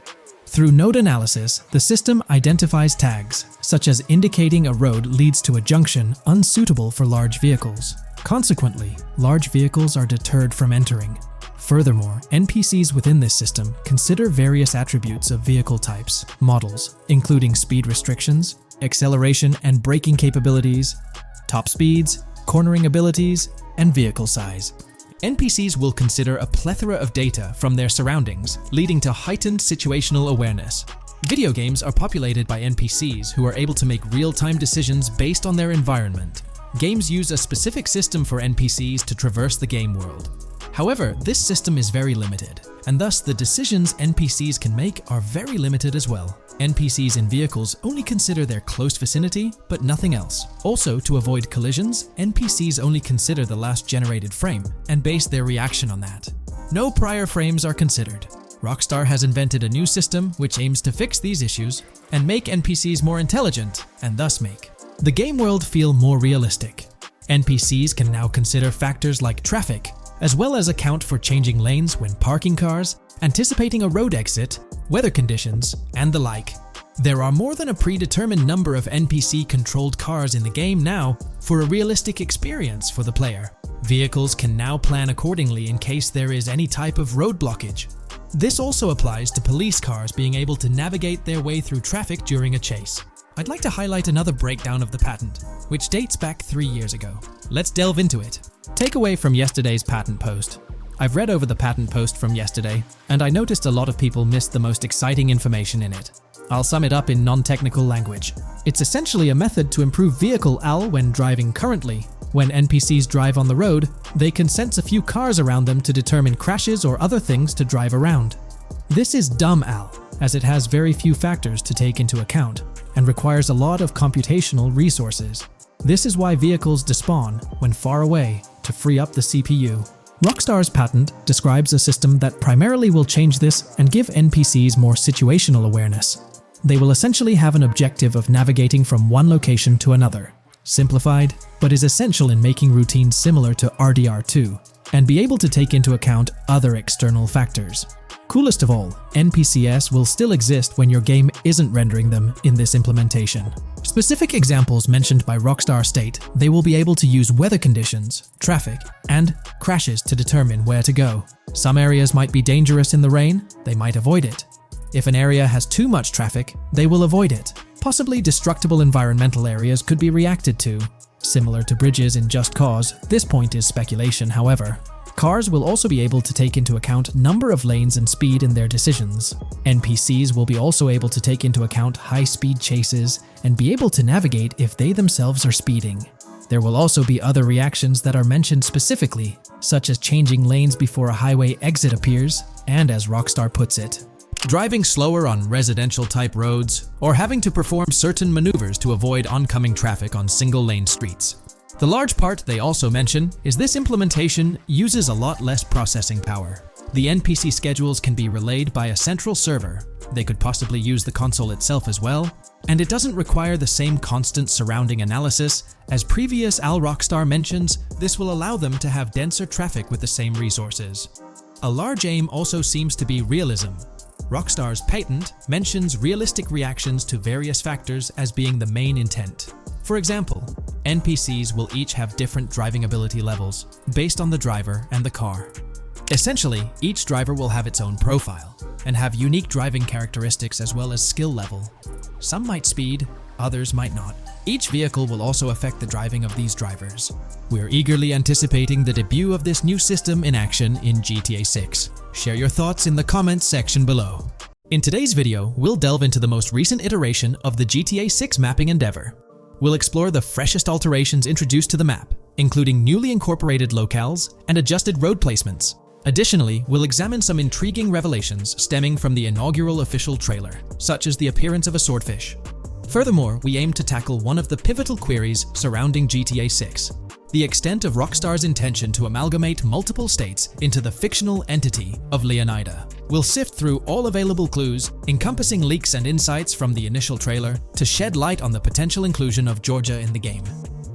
Through node analysis, the system identifies tags, such as indicating a road leads to a junction unsuitable for large vehicles. Consequently, large vehicles are deterred from entering. Furthermore, NPCs within this system consider various attributes of vehicle types, models, including speed restrictions, acceleration and braking capabilities, top speeds, cornering abilities, and vehicle size. NPCs will consider a plethora of data from their surroundings, leading to heightened situational awareness. Video games are populated by NPCs who are able to make real-time decisions based on their environment. Games use a specific system for NPCs to traverse the game world. However, this system is very limited, and thus the decisions NPCs can make are very limited as well. NPCs in vehicles only consider their close vicinity, but nothing else. Also, to avoid collisions, NPCs only consider the last generated frame and base their reaction on that. No prior frames are considered. Rockstar has invented a new system which aims to fix these issues and make NPCs more intelligent, and thus make the game world feel more realistic. NPCs can now consider factors like traffic, as well as account for changing lanes when parking cars, anticipating a road exit, weather conditions, and the like. There are more than a predetermined number of NPC-controlled cars in the game now for a realistic experience for the player. Vehicles can now plan accordingly in case there is any type of road blockage. This also applies to police cars being able to navigate their way through traffic during a chase. I'd like to highlight another breakdown of the patent, which dates back 3 years ago. Let's delve into it. Takeaway from yesterday's patent post. I've read over the patent post from yesterday, and I noticed a lot of people missed the most exciting information in it. I'll sum it up in non-technical language. It's essentially a method to improve vehicle AL when driving currently. When NPCs drive on the road, they can sense a few cars around them to determine crashes or other things to drive around. This is dumb AL, as it has very few factors to take into account and requires a lot of computational resources. This is why vehicles despawn when far away to free up the CPU. Rockstar's patent describes a system that primarily will change this and give NPCs more situational awareness. They will essentially have an objective of navigating from one location to another. Simplified, but is essential in making routines similar to RDR2, and be able to take into account other external factors. Coolest of all, NPCs will still exist when your game isn't rendering them in this implementation. Specific examples mentioned by Rockstar state they will be able to use weather conditions, traffic, and crashes to determine where to go. Some areas might be dangerous in the rain, they might avoid it. If an area has too much traffic, they will avoid it. Possibly destructible environmental areas could be reacted to. Similar to bridges in Just Cause, this point is speculation, however. Cars will also be able to take into account number of lanes and speed in their decisions. NPCs will be also able to take into account high-speed chases and be able to navigate if they themselves are speeding. There will also be other reactions that are mentioned specifically, such as changing lanes before a highway exit appears, and as Rockstar puts it, driving slower on residential-type roads, or having to perform certain maneuvers to avoid oncoming traffic on single-lane streets. The large part they also mention is this implementation uses a lot less processing power. The NPC schedules can be relayed by a central server. They could possibly use the console itself as well, and it doesn't require the same constant surrounding analysis. As previous Rockstar mentions, this will allow them to have denser traffic with the same resources. A large aim also seems to be realism. Rockstar's patent mentions realistic reactions to various factors as being the main intent. For example, NPCs will each have different driving ability levels based on the driver and the car. Essentially, each driver will have its own profile and have unique driving characteristics as well as skill level. Some might speed, others might not. Each vehicle will also affect the driving of these drivers. We're eagerly anticipating the debut of this new system in action in GTA 6. Share your thoughts in the comments section below. In today's video, we'll delve into the most recent iteration of the GTA 6 mapping endeavor. We'll explore the freshest alterations introduced to the map, including newly incorporated locales and adjusted road placements. Additionally, we'll examine some intriguing revelations stemming from the inaugural official trailer, such as the appearance of a swordfish. Furthermore, we aim to tackle one of the pivotal queries surrounding GTA 6, the extent of Rockstar's intention to amalgamate multiple states into the fictional entity of Leonida. We'll sift through all available clues, encompassing leaks and insights from the initial trailer, to shed light on the potential inclusion of Georgia in the game.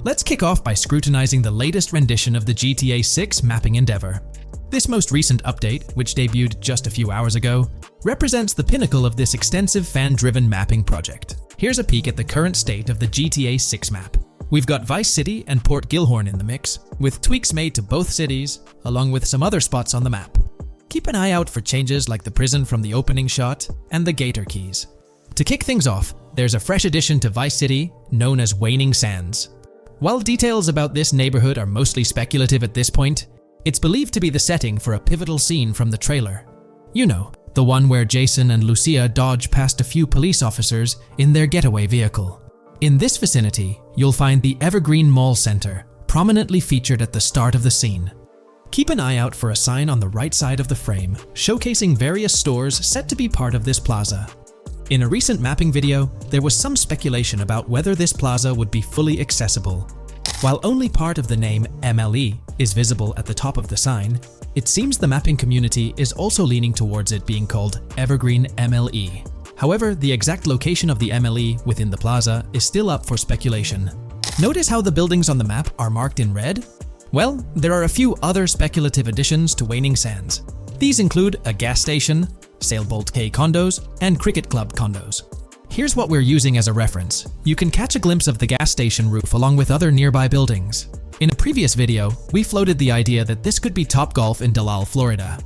Let's kick off by scrutinizing the latest rendition of the GTA 6 mapping endeavor. This most recent update, which debuted just a few hours ago, represents the pinnacle of this extensive fan-driven mapping project. Here's a peek at the current state of the GTA 6 map. We've got Vice City and Port Gilhorn in the mix, with tweaks made to both cities, along with some other spots on the map. Keep an eye out for changes like the prison from the opening shot and the Gator Keys. To kick things off, there's a fresh addition to Vice City known as Waning Sands. While details about this neighborhood are mostly speculative at this point, it's believed to be the setting for a pivotal scene from the trailer. You know, the one where Jason and Lucia dodge past a few police officers in their getaway vehicle. In this vicinity, you'll find the Evergreen Mall Center, prominently featured at the start of the scene. Keep an eye out for a sign on the right side of the frame, showcasing various stores set to be part of this plaza. In a recent mapping video, there was some speculation about whether this plaza would be fully accessible. While only part of the name MLE is visible at the top of the sign, it seems the mapping community is also leaning towards it being called Evergreen MLE. However, the exact location of the MLE within the plaza is still up for speculation. Notice how the buildings on the map are marked in red? Well, there are a few other speculative additions to Waning Sands. These include a gas station, Sailbolt K condos, and Cricket Club condos. Here's what we're using as a reference. You can catch a glimpse of the gas station roof along with other nearby buildings. In a previous video, we floated the idea that this could be Topgolf in Dalal, Florida.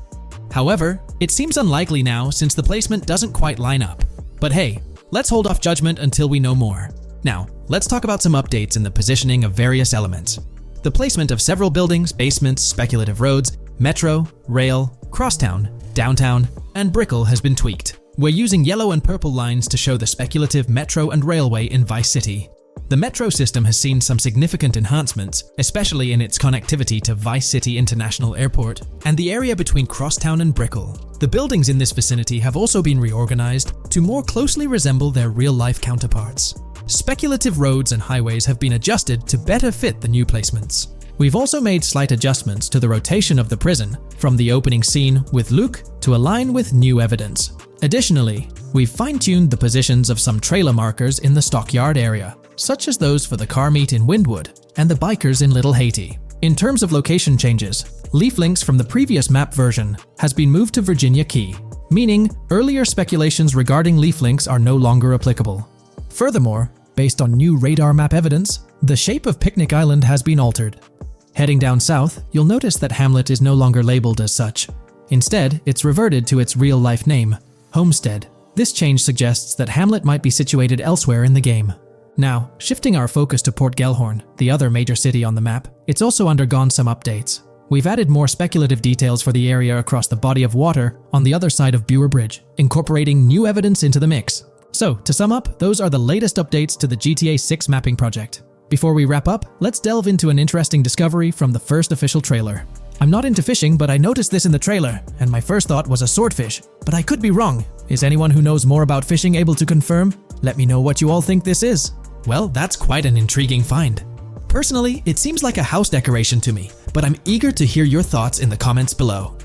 However, it seems unlikely now since the placement doesn't quite line up. But hey, let's hold off judgment until we know more. Now, let's talk about some updates in the positioning of various elements. The placement of several buildings, basements, speculative roads, metro, rail, crosstown, downtown, and Brickell has been tweaked. We're using yellow and purple lines to show the speculative metro and railway in Vice City. The metro system has seen some significant enhancements, especially in its connectivity to Vice City International Airport and the area between Crosstown and Brickell. The buildings in this vicinity have also been reorganized to more closely resemble their real-life counterparts. Speculative roads and highways have been adjusted to better fit the new placements. We've also made slight adjustments to the rotation of the prison from the opening scene with Luke to align with new evidence. Additionally, we've fine-tuned the positions of some trailer markers in the stockyard area, such as those for the car meet in Windwood and the bikers in Little Haiti. In terms of location changes, leaf links from the previous map version has been moved to Virginia Key, meaning earlier speculations regarding leaf links are no longer applicable. Furthermore, based on new radar map evidence, the shape of Picnic Island has been altered. Heading down south, you'll notice that Hamlet is no longer labeled as such. Instead, it's reverted to its real-life name, Homestead. This change suggests that Hamlet might be situated elsewhere in the game. Now, shifting our focus to Port Gellhorn, the other major city on the map, it's also undergone some updates. We've added more speculative details for the area across the body of water on the other side of Buer Bridge, incorporating new evidence into the mix. So, to sum up, those are the latest updates to the GTA 6 mapping project. Before we wrap up, let's delve into an interesting discovery from the first official trailer. I'm not into fishing, but I noticed this in the trailer, and my first thought was a swordfish, but I could be wrong. Is anyone who knows more about fishing able to confirm? Let me know what you all think this is. Well, that's quite an intriguing find. Personally, it seems like a house decoration to me, but I'm eager to hear your thoughts in the comments below.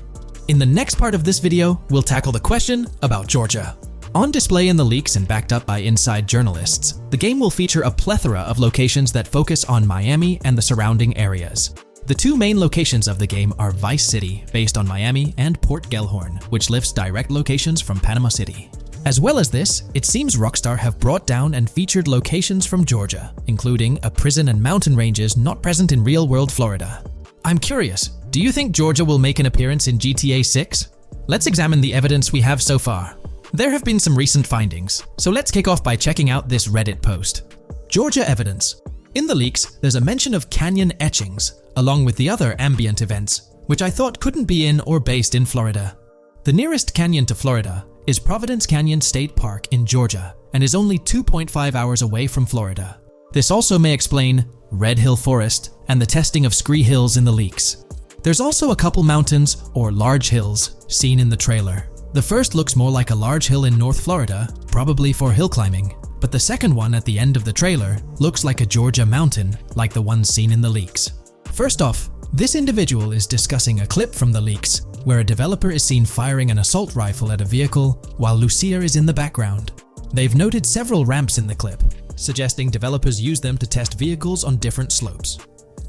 In the next part of this video, we'll tackle the question about Georgia. On display in the leaks and backed up by inside journalists, the game will feature a plethora of locations that focus on Miami and the surrounding areas. The two main locations of the game are Vice City, based on Miami, and Port Gellhorn, which lifts direct locations from Panama City. As well as this, it seems Rockstar have brought down and featured locations from Georgia, including a prison and mountain ranges not present in real-world Florida. I'm curious, do you think Georgia will make an appearance in GTA 6? Let's examine the evidence we have so far. There have been some recent findings, so let's kick off by checking out this Reddit post. Georgia evidence. In the leaks, there's a mention of canyon etchings, along with the other ambient events, which I thought couldn't be in or based in Florida. The nearest canyon to Florida is Providence Canyon State Park in Georgia and is only 2.5 hours away from Florida. This also may explain Red Hill Forest and the testing of Scree Hills in the leaks. There's also a couple mountains or large hills seen in the trailer. The first looks more like a large hill in North Florida, probably for hill climbing, but the second one at the end of the trailer looks like a Georgia mountain, like the one seen in the leaks. First off, this individual is discussing a clip from the leaks, where a developer is seen firing an assault rifle at a vehicle while Lucia is in the background. They've noted several ramps in the clip, suggesting developers use them to test vehicles on different slopes.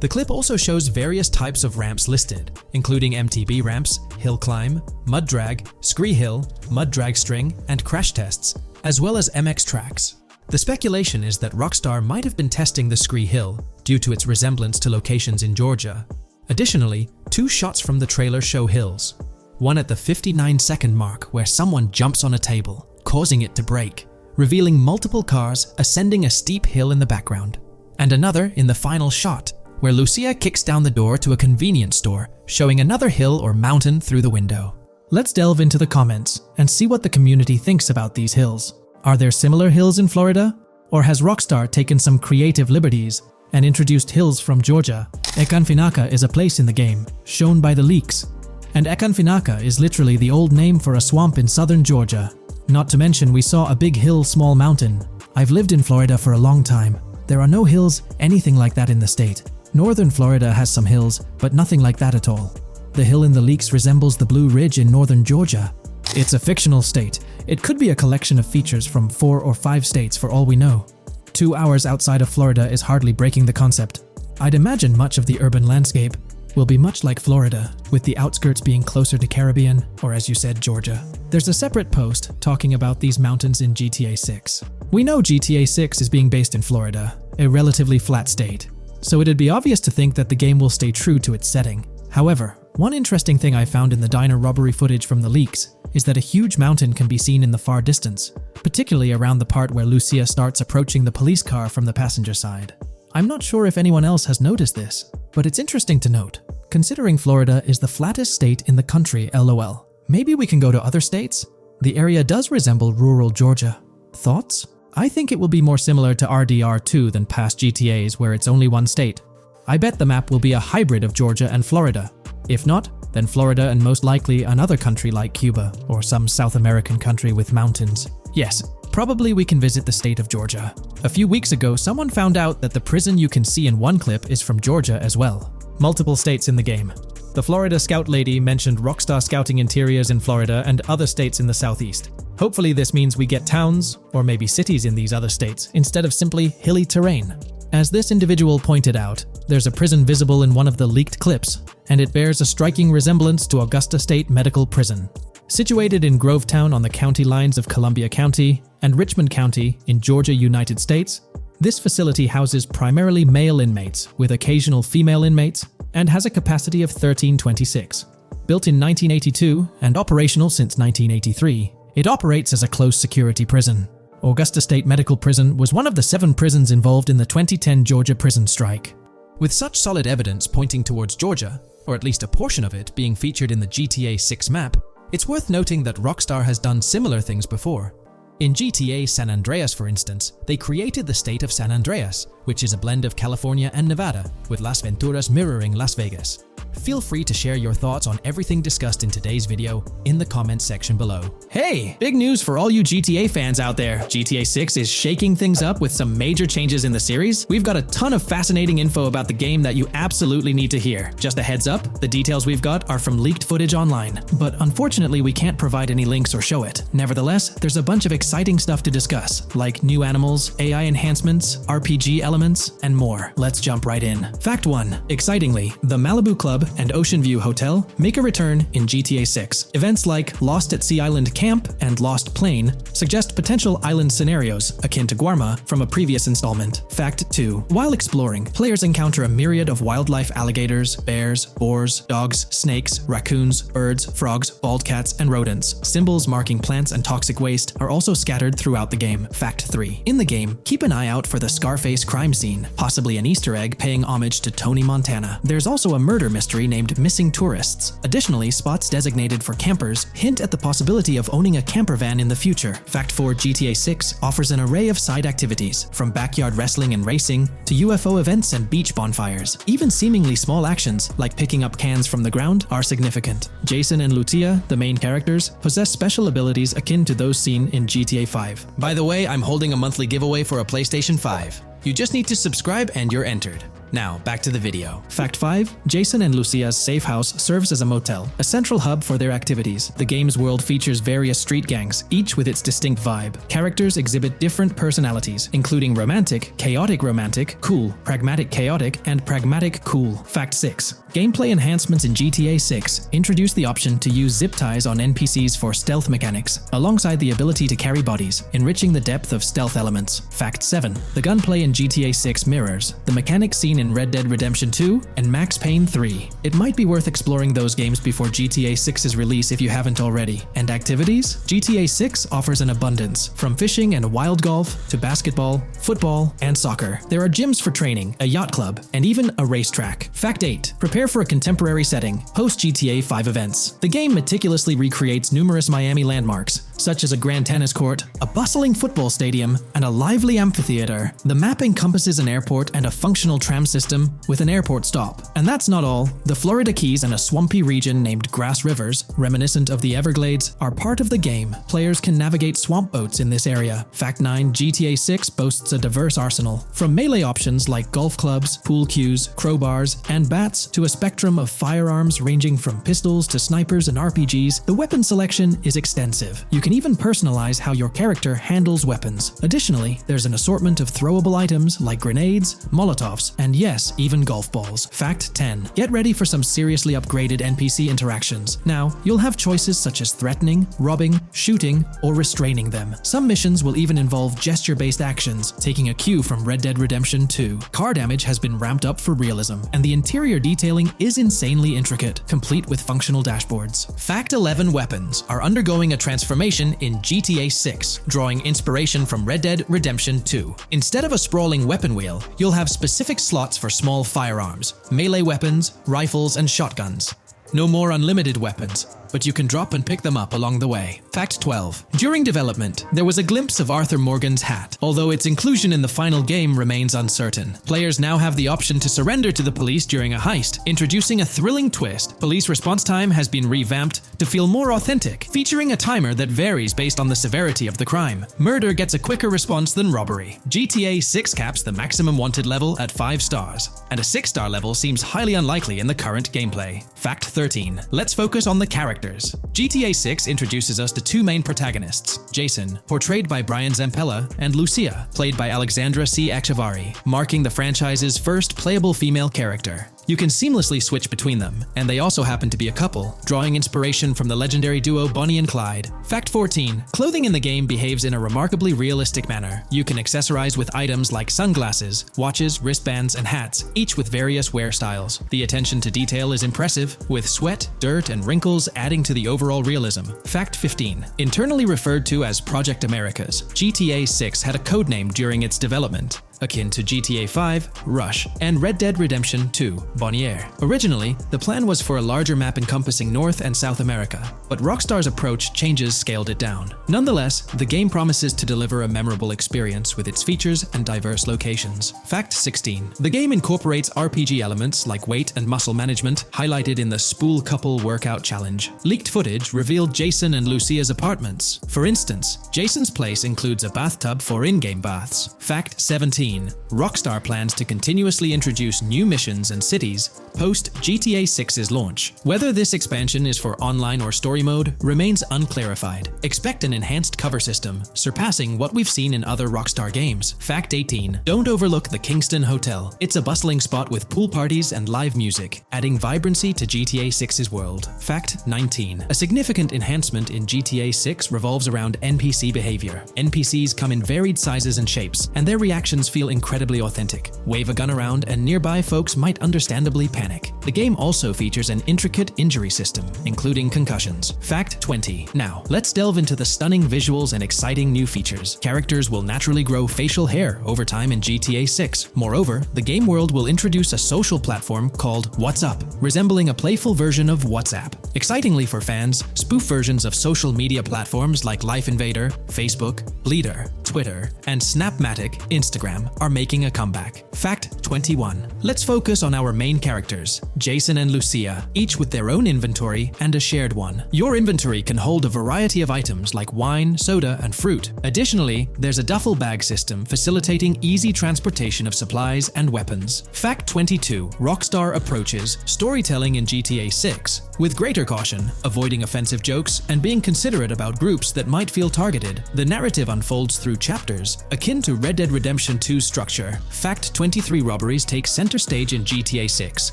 The clip also shows various types of ramps listed, including MTB ramps, hill climb, mud drag, Scree Hill, mud drag string, and crash tests, as well as MX tracks. The speculation is that Rockstar might have been testing the Scree Hill due to its resemblance to locations in Georgia. Additionally, 2 shots from the trailer show hills. One at the 59-second mark where someone jumps on a table, causing it to break, revealing multiple cars ascending a steep hill in the background. And another in the final shot, where Lucia kicks down the door to a convenience store, showing another hill or mountain through the window. Let's delve into the comments and see what the community thinks about these hills. Are there similar hills in Florida? Or has Rockstar taken some creative liberties and introduced hills from Georgia? Ekanfinaka is a place in the game, shown by the leaks. And Ekanfinaka is literally the old name for a swamp in southern Georgia. Not to mention we saw a big hill, small mountain. I've lived in Florida for a long time. There are no hills, anything like that in the state. Northern Florida has some hills, but nothing like that at all. The hill in the leaks resembles the Blue Ridge in northern Georgia. It's a fictional state. It could be a collection of features from 4 or 5 states for all we know. 2 hours outside of Florida is hardly breaking the concept. I'd imagine much of the urban landscape will be much like Florida, with the outskirts being closer to Caribbean, or as you said, Georgia. There's a separate post talking about these mountains in GTA 6. We know GTA 6 is being based in Florida, a relatively flat state, so it'd be obvious to think that the game will stay true to its setting. However, one interesting thing I found in the diner robbery footage from the leaks is that a huge mountain can be seen in the far distance, particularly around the part where Lucia starts approaching the police car from the passenger side. I'm not sure if anyone else has noticed this, but it's interesting to note, considering Florida is the flattest state in the country, LOL. Maybe we can go to other states? The area does resemble rural Georgia. Thoughts? I think it will be more similar to RDR2 than past GTAs where it's only one state. I bet the map will be a hybrid of Georgia and Florida. If not, then Florida and most likely another country like Cuba or some South American country with mountains. Yes, probably we can visit the state of Georgia. A few weeks ago, someone found out that the prison you can see in one clip is from Georgia as well. Multiple states in the game. The Florida Scout lady mentioned Rockstar scouting interiors in Florida and other states in the southeast. Hopefully this means we get towns, or maybe cities in these other states, instead of simply hilly terrain. As this individual pointed out, there's a prison visible in one of the leaked clips, and it bears a striking resemblance to Augusta State Medical Prison. Situated in Grovetown on the county lines of Columbia County and Richmond County in Georgia, United States, this facility houses primarily male inmates with occasional female inmates and has a capacity of 1326. Built in 1982 and operational since 1983, it operates as a close security prison. Augusta State Medical Prison was one of the 7 prisons involved in the 2010 Georgia prison strike. With such solid evidence pointing towards Georgia, or at least a portion of it being featured in the GTA 6 map, it's worth noting that Rockstar has done similar things before. In GTA San Andreas, for instance, they created the state of San Andreas, which is a blend of California and Nevada, with Las Venturas mirroring Las Vegas. Feel free to share your thoughts on everything discussed in today's video in the comments section below. Hey, big news for all you GTA fans out there. GTA 6 is shaking things up with some major changes in the series. We've got a ton of fascinating info about the game that you absolutely need to hear. Just a heads up, the details we've got are from leaked footage online, but unfortunately we can't provide any links or show it. Nevertheless, there's a bunch of exciting stuff to discuss, like new animals, AI enhancements, RPG elements, and more. Let's jump right in. Fact 1. Excitingly, the Malibu Club and Ocean View Hotel make a return in GTA 6. Events like Lost at Sea Island Camp and Lost Plane suggest potential island scenarios akin to Guarma from a previous installment. Fact 2. While exploring, players encounter a myriad of wildlife: alligators, bears, boars, dogs, snakes, raccoons, birds, frogs, bald cats, and rodents. Symbols marking plants and toxic waste are also scattered throughout the game. Fact 3. In the game, keep an eye out for the Scarface crime scene, possibly an Easter egg paying homage to Tony Montana. There's also a murder mystery named Missing Tourists. Additionally, spots designated for campers hint at the possibility of owning a camper van in the future. Fact 4. GTA 6 offers an array of side activities, from backyard wrestling and racing to UFO events and beach bonfires. Even seemingly small actions, like picking up cans from the ground, are significant. Jason and Lucia, the main characters, possess special abilities akin to those seen in GTA 5. By the way, I'm holding a monthly giveaway for a PlayStation 5. You just need to subscribe and you're entered. Now, back to the video. Fact 5. Jason and Lucia's safe house serves as a motel, a central hub for their activities. The game's world features various street gangs, each with its distinct vibe. Characters exhibit different personalities, including romantic, chaotic romantic, cool, pragmatic chaotic, and pragmatic cool. Fact 6. Gameplay enhancements in GTA 6 introduce the option to use zip ties on NPCs for stealth mechanics, alongside the ability to carry bodies, enriching the depth of stealth elements. Fact 7. The gunplay in GTA 6 mirrors the mechanics seen in Red Dead Redemption 2 and Max Payne 3. It might be worth exploring those games before GTA 6's release if you haven't already. And activities? GTA 6 offers an abundance, from fishing and wild golf to basketball, football, and soccer. There are gyms for training, a yacht club, and even a racetrack. Fact 8. Prepare for a contemporary setting. Host GTA 5 events. The game meticulously recreates numerous Miami landmarks, such as a grand tennis court, a bustling football stadium, and a lively amphitheater. The map encompasses an airport and a functional tram system with an airport stop. And that's not all. The Florida Keys and a swampy region named Grass Rivers, reminiscent of the Everglades, are part of the game. Players can navigate swamp boats in this area. Fact 9. GTA 6 boasts a diverse arsenal, from melee options like golf clubs, pool cues, crowbars, and bats to a spectrum of firearms ranging from pistols to snipers and RPGs. The weapon selection is extensive. You can even personalize how your character handles weapons. Additionally, there's an assortment of throwable items like grenades, molotovs, and yes, even golf balls. Fact 10. Get ready for some seriously upgraded NPC interactions. Now, you'll have choices such as threatening, robbing, shooting, or restraining them. Some missions will even involve gesture-based actions, taking a cue from Red Dead Redemption 2. Car damage has been ramped up for realism, and the interior detailing is insanely intricate, complete with functional dashboards. Fact 11. Weapons are undergoing a transformation in GTA 6, drawing inspiration from Red Dead Redemption 2. Instead of a sprawling weapon wheel, you'll have specific slots for small firearms, melee weapons, rifles, and shotguns. No more unlimited weapons, but you can drop and pick them up along the way. Fact 12. During development, there was a glimpse of Arthur Morgan's hat, although its inclusion in the final game remains uncertain. Players now have the option to surrender to the police during a heist, introducing a thrilling twist. Police response time has been revamped to feel more authentic, featuring a timer that varies based on the severity of the crime. Murder gets a quicker response than robbery. GTA 6 caps the maximum wanted level at 5 stars, and a 6-star level seems highly unlikely in the current gameplay. Fact 13. Let's focus on the characters. GTA 6 introduces us to two main protagonists, Jason, portrayed by Brian Zampella, and Lucia, played by Alexandra C. Echevarri, marking the franchise's first playable female character. You can seamlessly switch between them, and they also happen to be a couple, drawing inspiration from the legendary duo Bonnie and Clyde. Fact 14. Clothing in the game behaves in a remarkably realistic manner. You can accessorize with items like sunglasses, watches, wristbands, and hats, each with various wear styles. The attention to detail is impressive, with sweat, dirt, and wrinkles adding to the overall realism. Fact 15. Internally referred to as Project Americas, GTA 6 had a codename during its development, akin to GTA 5, Rush, and Red Dead Redemption 2, Bonnier. Originally, the plan was for a larger map encompassing North and South America, but Rockstar's approach changes scaled it down. Nonetheless, the game promises to deliver a memorable experience with its features and diverse locations. Fact 16. The game incorporates RPG elements like weight and muscle management, highlighted in the Spool Couple Workout Challenge. Leaked footage revealed Jason and Lucia's apartments. For instance, Jason's place includes a bathtub for in-game baths. Fact 17. Rockstar plans to continuously introduce new missions and cities post GTA 6's launch. Whether this expansion is for online or story mode remains unclarified. Expect an enhanced cover system, surpassing what we've seen in other Rockstar games. Fact 18. Don't overlook the Kingston Hotel. It's a bustling spot with pool parties and live music, adding vibrancy to GTA 6's world. Fact 19. A significant enhancement in GTA 6 revolves around NPC behavior. NPCs come in varied sizes and shapes, and their reactions feel incredibly authentic. Wave a gun around and nearby folks might understandably panic. The game also features an intricate injury system, including concussions. Fact 20. Now, let's delve into the stunning visuals and exciting new features. Characters will naturally grow facial hair over time in GTA 6. Moreover, the game world will introduce a social platform called WhatsApp, resembling a playful version of WhatsApp. Excitingly for fans, spoof versions of social media platforms like Life Invader, Facebook, Bleeder, Twitter, and Snapmatic, Instagram, are making a comeback. Fact 21. Let's focus on our main characters, Jason and Lucia, each with their own inventory and a shared one. Your inventory can hold a variety of items like wine, soda, and fruit. Additionally, there's a duffel bag system facilitating easy transportation of supplies and weapons. Fact 22. Rockstar approaches storytelling in GTA 6 with greater caution, avoiding offensive jokes and being considerate about groups that might feel targeted. The narrative unfolds through chapters, akin to Red Dead Redemption 2's structure. Fact 23. Robberies take center stage in GTA 6,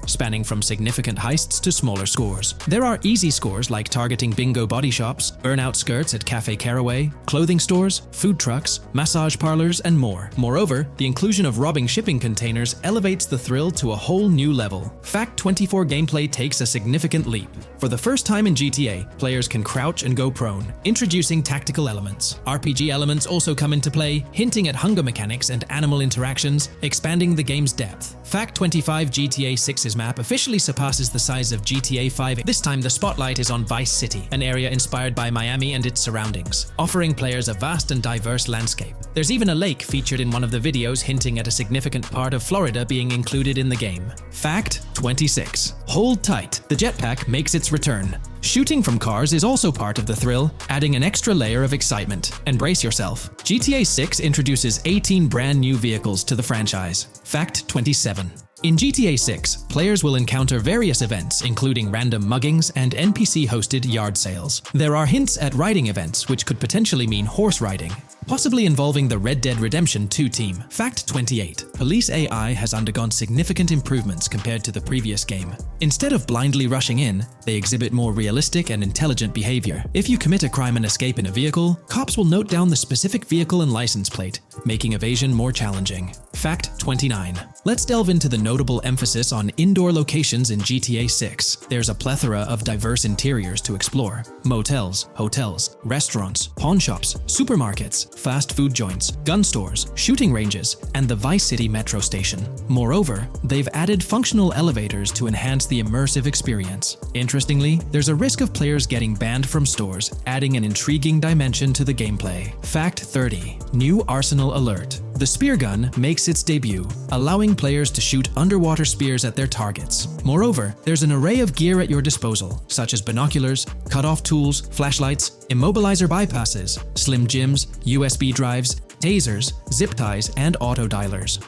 spanning from significant heists to smaller scores. There are easy scores like targeting bingo body shops, burnout skirts at Cafe Caraway, clothing stores, food trucks, massage parlors, and more. Moreover, the inclusion of robbing shipping containers elevates the thrill to a whole new level. Fact 24. Gameplay takes a significant leap. For the first time in GTA, players can crouch and go prone, introducing tactical elements. RPG elements also come into play, hinting at hunger mechanics and animal interactions, expanding the game's depth. Fact 25. GTA 6's map officially surpasses the size of GTA 5. This time the spotlight is on Vice City, an area inspired by Miami and its surroundings, offering players a vast and diverse landscape. There's even a lake featured in one of the videos, hinting at a significant part of Florida being included in the game. Fact 26. Hold tight, the jetpack makes its return. Shooting from cars is also part of the thrill, adding an extra layer of excitement. And brace yourself. GTA 6 introduces 18 brand new vehicles to the franchise. Fact 27. In GTA 6, players will encounter various events, including random muggings and NPC-hosted yard sales. There are hints at riding events, which could potentially mean horse riding, possibly involving the Red Dead Redemption 2 team. Fact 28. Police AI has undergone significant improvements compared to the previous game. Instead of blindly rushing in, they exhibit more realistic and intelligent behavior. If you commit a crime and escape in a vehicle, cops will note down the specific vehicle and license plate, making evasion more challenging. Fact 29. Let's delve into the notable emphasis on indoor locations in GTA 6. There's a plethora of diverse interiors to explore. Motels, hotels, restaurants, pawn shops, supermarkets, fast food joints, gun stores, shooting ranges, and the Vice City metro station. Moreover, they've added functional elevators to enhance the immersive experience. Interestingly, there's a risk of players getting banned from stores, adding an intriguing dimension to the gameplay. Fact 30. New Arsenal Alert. The spear gun makes its debut, allowing players to shoot underwater spears at their targets. Moreover, there's an array of gear at your disposal, such as binoculars, cut-off tools, flashlights, immobilizer bypasses, slim jims, USB drives, tasers, zip ties, and auto dialers.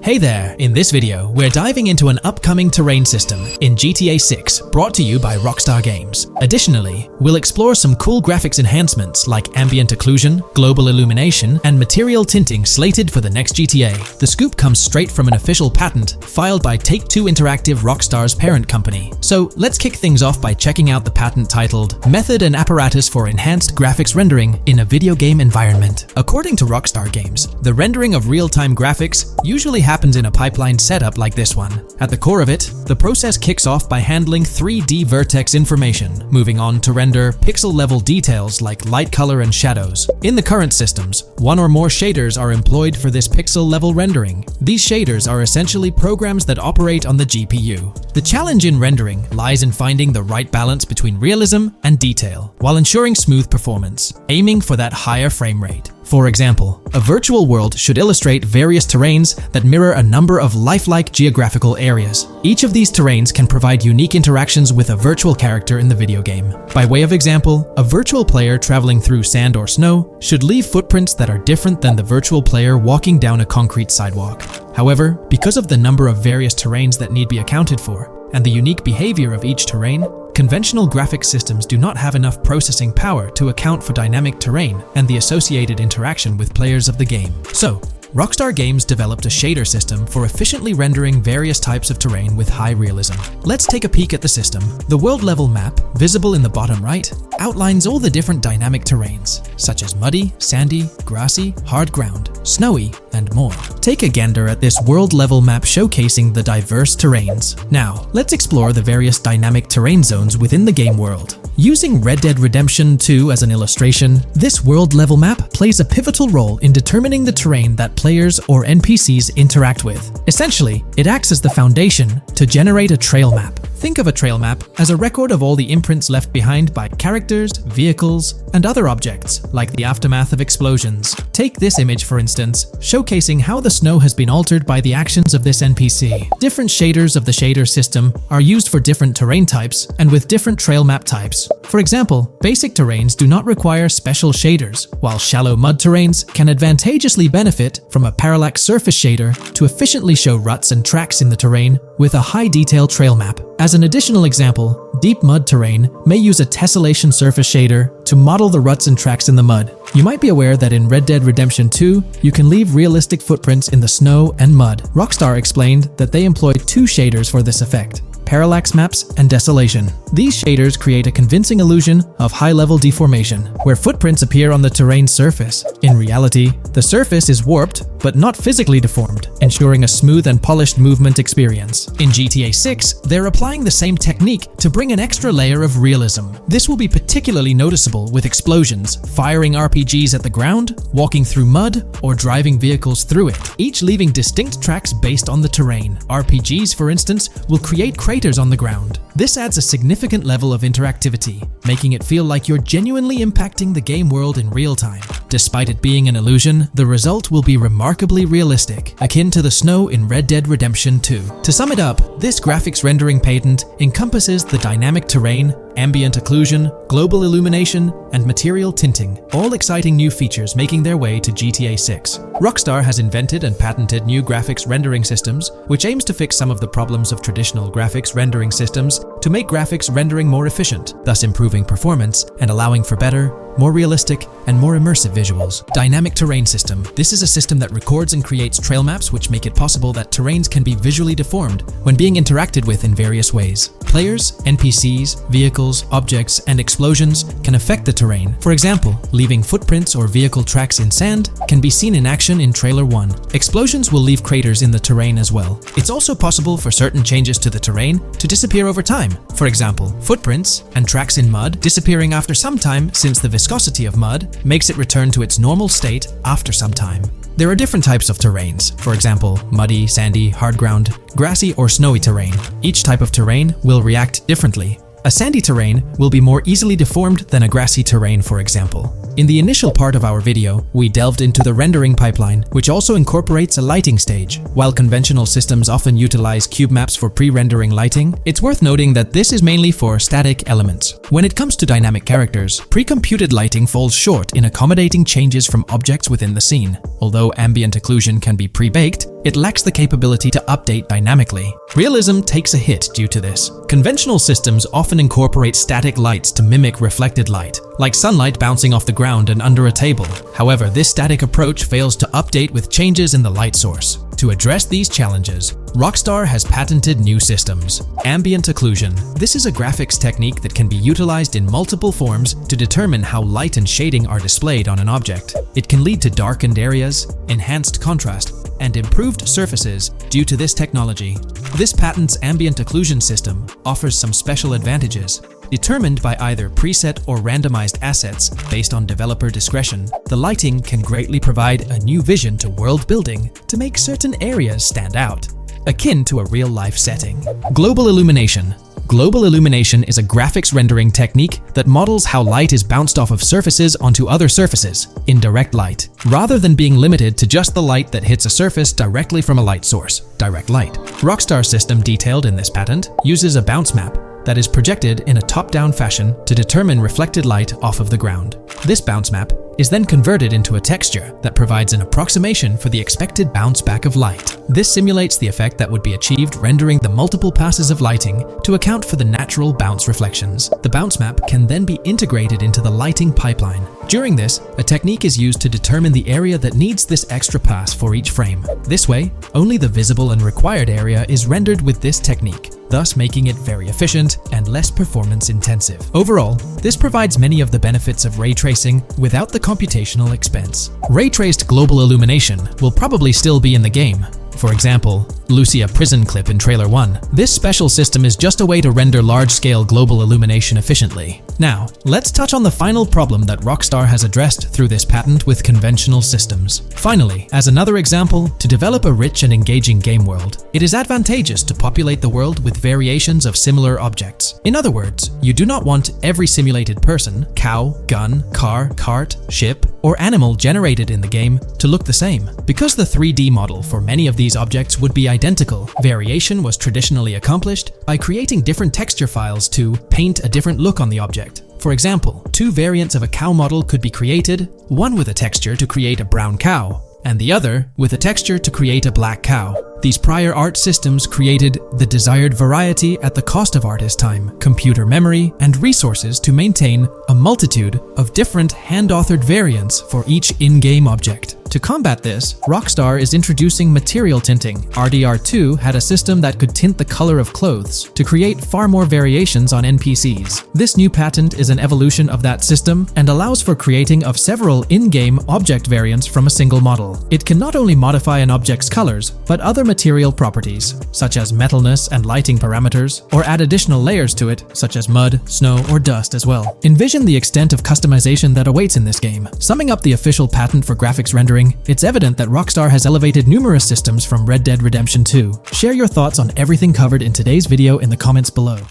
Hey there! In this video, we're diving into an upcoming terrain system in GTA 6 brought to you by Rockstar Games. Additionally, we'll explore some cool graphics enhancements like ambient occlusion, global illumination, and material tinting slated for the next GTA. The scoop comes straight from an official patent filed by Take-Two Interactive, Rockstar's parent company. So let's kick things off by checking out the patent titled Method and Apparatus for Enhanced Graphics Rendering in a Video Game Environment. According to Rockstar Games, the rendering of real-time graphics usually happens in a pipeline setup like this one. At the core of it, the process kicks off by handling 3D vertex information, moving on to render pixel-level details like light color and shadows. In the current systems, one or more shaders are employed for this pixel-level rendering. These shaders are essentially programs that operate on the GPU. The challenge in rendering lies in finding the right balance between realism and detail, while ensuring smooth performance, aiming for that higher frame rate. For example, a virtual world should illustrate various terrains that mirror a number of lifelike geographical areas. Each of these terrains can provide unique interactions with a virtual character in the video game. By way of example, a virtual player traveling through sand or snow should leave footprints that are different than the virtual player walking down a concrete sidewalk. However, because of the number of various terrains that need to be accounted for, and the unique behavior of each terrain, conventional graphics systems do not have enough processing power to account for dynamic terrain and the associated interaction with players of the game. So, Rockstar Games developed a shader system for efficiently rendering various types of terrain with high realism. Let's take a peek at the system. The world level map, visible in the bottom right, outlines all the different dynamic terrains, such as muddy, sandy, grassy, hard ground, snowy, and more. Take a gander at this world level map showcasing the diverse terrains. Now, let's explore the various dynamic terrain zones within the game world. Using Red Dead Redemption 2 as an illustration, this world level map plays a pivotal role in determining the terrain that players or NPCs interact with. Essentially, it acts as the foundation to generate a trail map. Think of a trail map as a record of all the imprints left behind by characters, vehicles, and other objects, like the aftermath of explosions. Take this image, for instance, showcasing how the snow has been altered by the actions of this NPC. Different shaders of the shader system are used for different terrain types and with different trail map types. For example, basic terrains do not require special shaders, while shallow mud terrains can advantageously benefit from a parallax surface shader to efficiently show ruts and tracks in the terrain with a high-detail trail map. As an additional example, deep mud terrain may use a tessellation surface shader to model the ruts and tracks in the mud. You might be aware that in Red Dead Redemption 2, you can leave realistic footprints in the snow and mud. Rockstar explained that they employed two shaders for this effect: parallax maps and desolation. These shaders create a convincing illusion of high-level deformation, where footprints appear on the terrain's surface. In reality, the surface is warped but not physically deformed, ensuring a smooth and polished movement experience. In GTA 6, they're applying the same technique to bring an extra layer of realism. This will be particularly noticeable with explosions, firing RPGs at the ground, walking through mud, or driving vehicles through it, each leaving distinct tracks based on the terrain. RPGs, for instance, will create craters on the ground. This adds a significant level of interactivity, making it feel like you're genuinely impacting the game world in real time. Despite it being an illusion, the result will be remarkably realistic, akin to the snow in Red Dead Redemption 2. To sum it up, this graphics rendering patent encompasses the dynamic terrain, ambient occlusion, global illumination, and material tinting, all exciting new features making their way to GTA 6. Rockstar has invented and patented new graphics rendering systems, which aims to fix some of the problems of traditional graphics rendering systems to make graphics rendering more efficient, thus improving performance and allowing for better, more realistic, and more immersive visuals. Dynamic Terrain System. This is a system that records and creates trail maps which make it possible that terrains can be visually deformed when being interacted with in various ways. Players, NPCs, vehicles, objects, and explosions can affect the terrain. For example, leaving footprints or vehicle tracks in sand can be seen in action in Trailer 1. Explosions will leave craters in the terrain as well. It's also possible for certain changes to the terrain to disappear over time. For example, footprints and tracks in mud disappearing after some time, since the viscosity of mud makes it return to its normal state after some time. There are different types of terrains, for example, muddy, sandy, hard ground, grassy, or snowy terrain. Each type of terrain will react differently. A sandy terrain will be more easily deformed than a grassy terrain, for example. In the initial part of our video, we delved into the rendering pipeline, which also incorporates a lighting stage. While conventional systems often utilize cube maps for pre-rendering lighting, it's worth noting that this is mainly for static elements. When it comes to dynamic characters, pre-computed lighting falls short in accommodating changes from objects within the scene. Although ambient occlusion can be pre-baked, it lacks the capability to update dynamically. Realism takes a hit due to this. Conventional systems often incorporate static lights to mimic reflected light, like sunlight bouncing off the ground and under a table. However, this static approach fails to update with changes in the light source. To address these challenges, Rockstar has patented new systems. Ambient occlusion. This is a graphics technique that can be utilized in multiple forms to determine how light and shading are displayed on an object. It can lead to darkened areas, enhanced contrast, and improved surfaces due to this technology. This patent's ambient occlusion system offers some special advantages. Determined by either preset or randomized assets based on developer discretion, the lighting can greatly provide a new vision to world building to make certain areas stand out, akin to a real-life setting. Global illumination. Global illumination is a graphics rendering technique that models how light is bounced off of surfaces onto other surfaces in direct light, rather than being limited to just the light that hits a surface directly from a light source, direct light. Rockstar's system detailed in this patent uses a bounce map that is projected in a top-down fashion to determine reflected light off of the ground. This bounce map is then converted into a texture that provides an approximation for the expected bounce back of light. This simulates the effect that would be achieved rendering the multiple passes of lighting to account for the natural bounce reflections. The bounce map can then be integrated into the lighting pipeline. During this, a technique is used to determine the area that needs this extra pass for each frame. This way, only the visible and required area is rendered with this technique, thus making it very efficient and less performance intensive. Overall, this provides many of the benefits of ray tracing without the computational expense. Ray-traced global illumination will probably still be in the game. For example, Lucia prison clip in Trailer 1. This special system is just a way to render large-scale global illumination efficiently. Now, let's touch on the final problem that Rockstar has addressed through this patent with conventional systems. Finally, as another example, to develop a rich and engaging game world, it is advantageous to populate the world with variations of similar objects. In other words, you do not want every simulated person, cow, gun, car, cart, ship, or animal generated in the game to look the same. Because the 3D model for many of these objects would be identical, variation was traditionally accomplished by creating different texture files to paint a different look on the object. For example, two variants of a cow model could be created, one with a texture to create a brown cow, and the other with a texture to create a black cow. These prior art systems created the desired variety at the cost of artist time, computer memory, and resources to maintain a multitude of different hand-authored variants for each in-game object. To combat this, Rockstar is introducing material tinting. RDR2 had a system that could tint the color of clothes to create far more variations on NPCs. This new patent is an evolution of that system and allows for creating of several in-game object variants from a single model. It can not only modify an object's colors, but other material properties, such as metalness and lighting parameters, or add additional layers to it, such as mud, snow, or dust as well. Envision the extent of customization that awaits in this game. Summing up the official patent for graphics rendering, it's evident that Rockstar has elevated numerous systems from Red Dead Redemption 2. Share your thoughts on everything covered in today's video in the comments below.